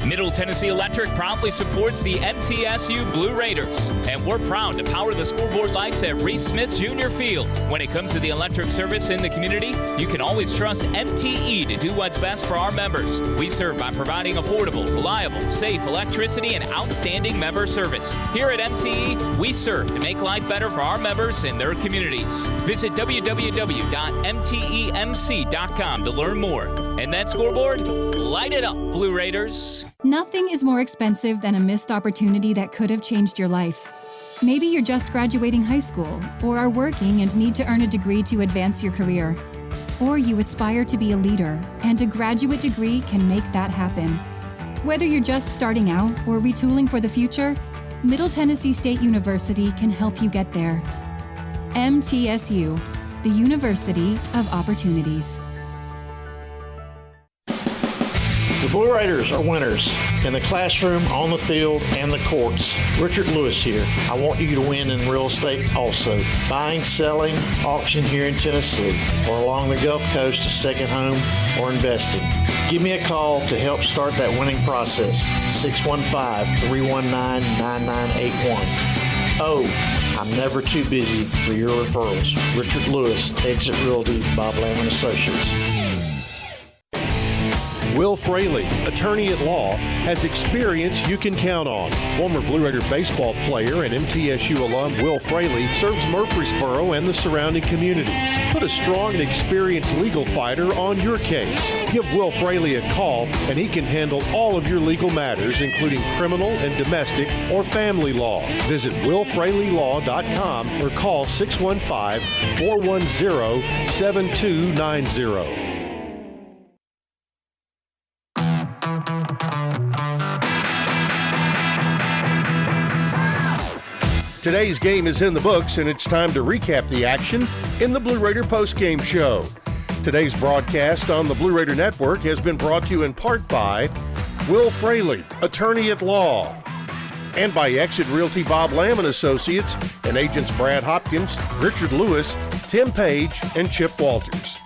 Middle Tennessee Electric proudly supports the MTSU Blue Raiders, and we're proud to power the scoreboard lights at Reese Smith Junior Field. When it comes to the electric service in the community, you can always trust MTE to do what's best for our members. We serve by providing affordable, reliable, safe electricity and outstanding member service. Here at MTE, we serve to make life better for our members and their communities. Visit www.mtemc.com to learn more. And that scoreboard, light it up, Blue Raiders. Nothing is more expensive than a missed opportunity that could have changed your life. Maybe you're just graduating high school, or are working and need to earn a degree to advance your career. Or you aspire to be a leader, and a graduate degree can make that happen. Whether you're just starting out or retooling for the future, Middle Tennessee State University can help you get there. MTSU, the University of Opportunities. The Blue Raiders are winners in the classroom, on the field, and the courts. Richard Lewis here. I want you to win in real estate also. Buying, selling, auction here in Tennessee, or along the Gulf Coast, a second home, or investing. Give me a call to help start that winning process. 615-319-9981. Oh, I'm never too busy for your referrals. Richard Lewis, Exit Realty, Bob Lamb & Associates. Will Fraley, attorney at law, has experience you can count on. Former Blue Raider baseball player and MTSU alum Will Fraley serves Murfreesboro and the surrounding communities. Put a strong and experienced legal fighter on your case. Give Will Fraley a call and he can handle all of your legal matters, including criminal and domestic or family law. Visit willfraleylaw.com or call 615-410-7290. Today's game is in the books, and it's time to recap the action in the Blue Raider postgame show. Today's broadcast on the Blue Raider Network has been brought to you in part by Will Fraley, attorney at law, and by Exit Realty Bob Lamb & Associates and agents Brad Hopkins, Richard Lewis, Tim Page, and Chip Walters.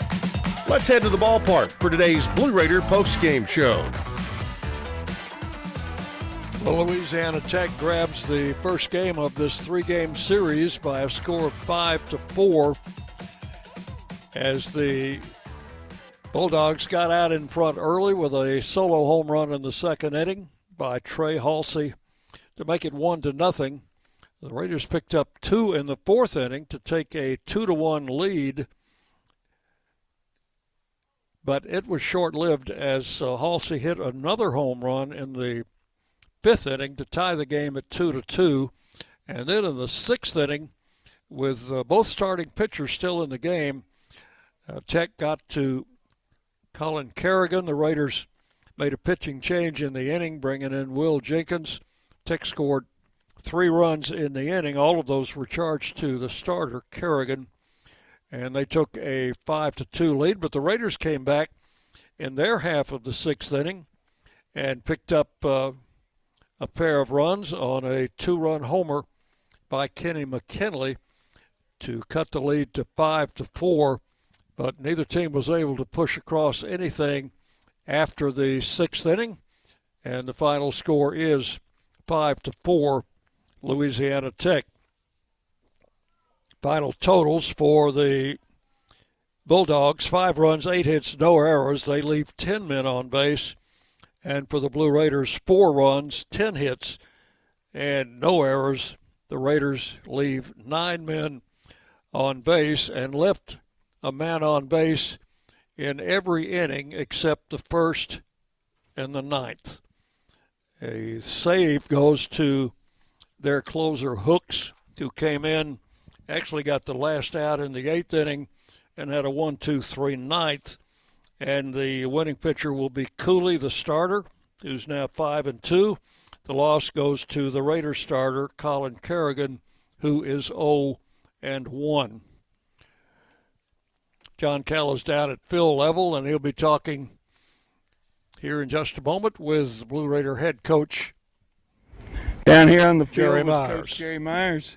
Let's head to the ballpark for today's Blue Raider postgame show. Well, Louisiana Tech grabs the first game of this 3-game series by a score of 5-4 as the Bulldogs got out in front early with a solo home run in the second inning by Trey Halsey to make it 1-0. The Raiders picked up 2 in the fourth inning to take a 2-1 lead, but it was short-lived as Halsey hit another home run in the fifth inning to tie the game at 2-2. And then in the sixth inning, with both starting pitchers still in the game, Tech got to Colin Kerrigan. The Raiders made a pitching change in the inning, bringing in Will Jenkins. Tech scored 3 runs in the inning. All of those were charged to the starter, Kerrigan, and they took a 5-2 lead. But the Raiders came back in their half of the sixth inning and picked up a pair of runs on a 2-run homer by Kenny McKinley to cut the lead to 5-4, but neither team was able to push across anything after the 6th inning, and the final score is 5-4, Louisiana Tech. Final totals for the Bulldogs: 5 runs, 8 hits, no errors. They leave 10 men on base. And for the Blue Raiders, 4 runs, 10 hits, and no errors. The Raiders leave 9 men on base and left a man on base in every inning except the 1st and the 9th. A save goes to their closer, Hooks, who came in, actually got the last out in the 8th inning and had a 1-2-3 9th. And the winning pitcher will be Cooley, the starter, who's now 5-2. The loss goes to the Raiders starter, Colin Kerrigan, who is 0-1. John Callow's down at fill level, and he'll be talking here in just a moment with Blue Raider head coach down here on the field Jerry with Myers. Coach Jerry Myers.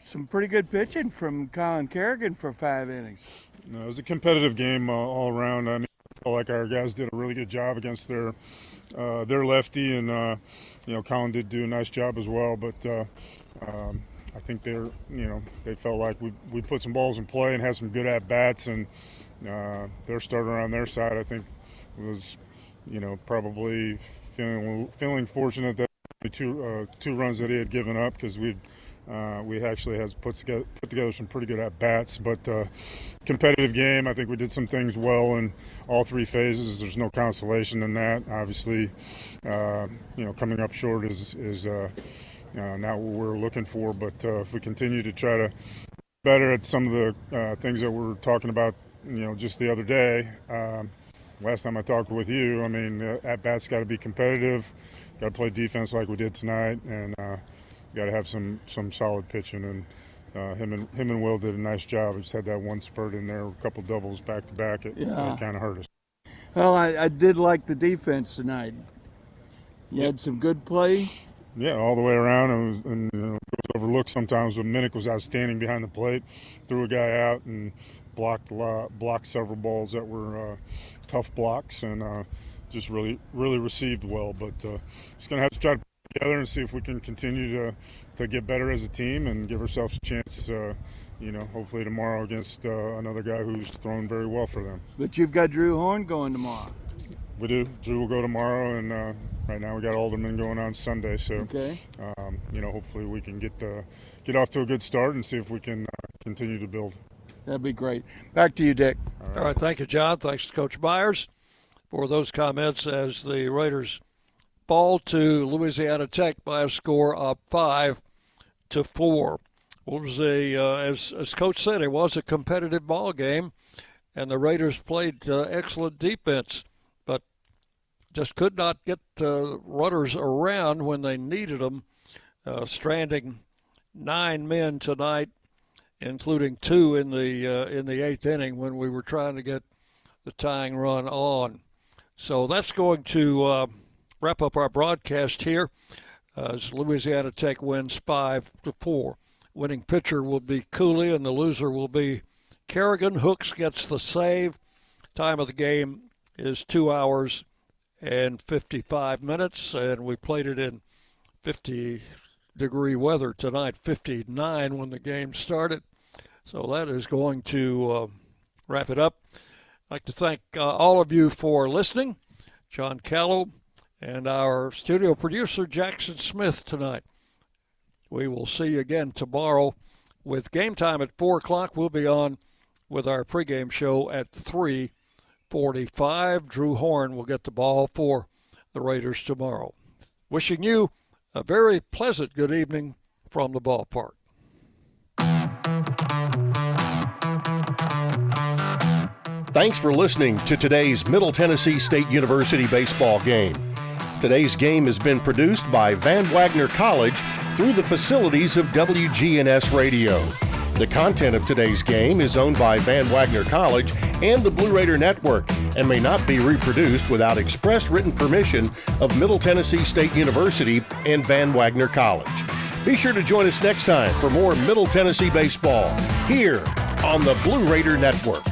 Some pretty good pitching from Colin Kerrigan for 5 innings. No, it was a competitive game all around. I mean, I felt like our guys did a really good job against their lefty, and Colin did do a nice job as well. But I think they felt like we put some balls in play and had some good at bats, and their starter on their side, I think, was probably feeling fortunate that two runs that he had given up, because we actually has put together some pretty good at bats. But competitive game. I think we did some things well in all 3 phases. There's no consolation in that. Obviously, coming up short is not what we're looking for. But if we continue to try to better at some of the things that we were talking about, just the other day. Last time I talked with you, I mean, at bats got to be competitive. Got to play defense like we did tonight, and got to have some solid pitching, and him and Will did a nice job. We just had that one spurt in there, a couple doubles back to back. It kind of hurt us. Well, I did like the defense tonight. You had some good play. Yeah, all the way around, and it was overlooked sometimes. But Minnick was outstanding behind the plate, threw a guy out and blocked several balls that were tough blocks, and just really received well. But just gonna have to try to together and see if we can continue to get better as a team and give ourselves a chance, hopefully tomorrow against another guy who's thrown very well for them. But you've got Drew Horn going tomorrow. We do. Drew will go tomorrow, and right now we got Alderman going on Sunday. So, okay. Hopefully we can get off to a good start and see if we can continue to build. That'd be great. Back to you, Dick. All right, thank you, John. Thanks to Coach Myers for those comments as the Raiders fall to Louisiana Tech by a score of 5-4. It was as Coach said, it was a competitive ball game, and the Raiders played excellent defense, but just could not get runners around when they needed them, stranding 9 men tonight, including 2 in the 8th inning when we were trying to get the tying run on. So that's going to wrap up our broadcast here as Louisiana Tech wins 5-4. Winning pitcher will be Cooley, and the loser will be Kerrigan. Hooks gets the save. Time of the game is 2 hours and 55 minutes, and we played it in 50-degree weather tonight, 59 when the game started. So that is going to wrap it up. I'd like to thank all of you for listening. John Callow and our studio producer, Jackson Smith, tonight. We will see you again tomorrow with Game Time at 4 o'clock. We'll be on with our pregame show at 3:45. Drew Horn will get the ball for the Raiders tomorrow. Wishing you a very pleasant good evening from the ballpark. Thanks for listening to today's Middle Tennessee State University baseball game. Today's game has been produced by Van Wagner College through the facilities of WGNS Radio. The content of today's game is owned by Van Wagner College and the Blue Raider Network and may not be reproduced without express written permission of Middle Tennessee State University and Van Wagner College. Be sure to join us next time for more Middle Tennessee baseball here on the Blue Raider Network.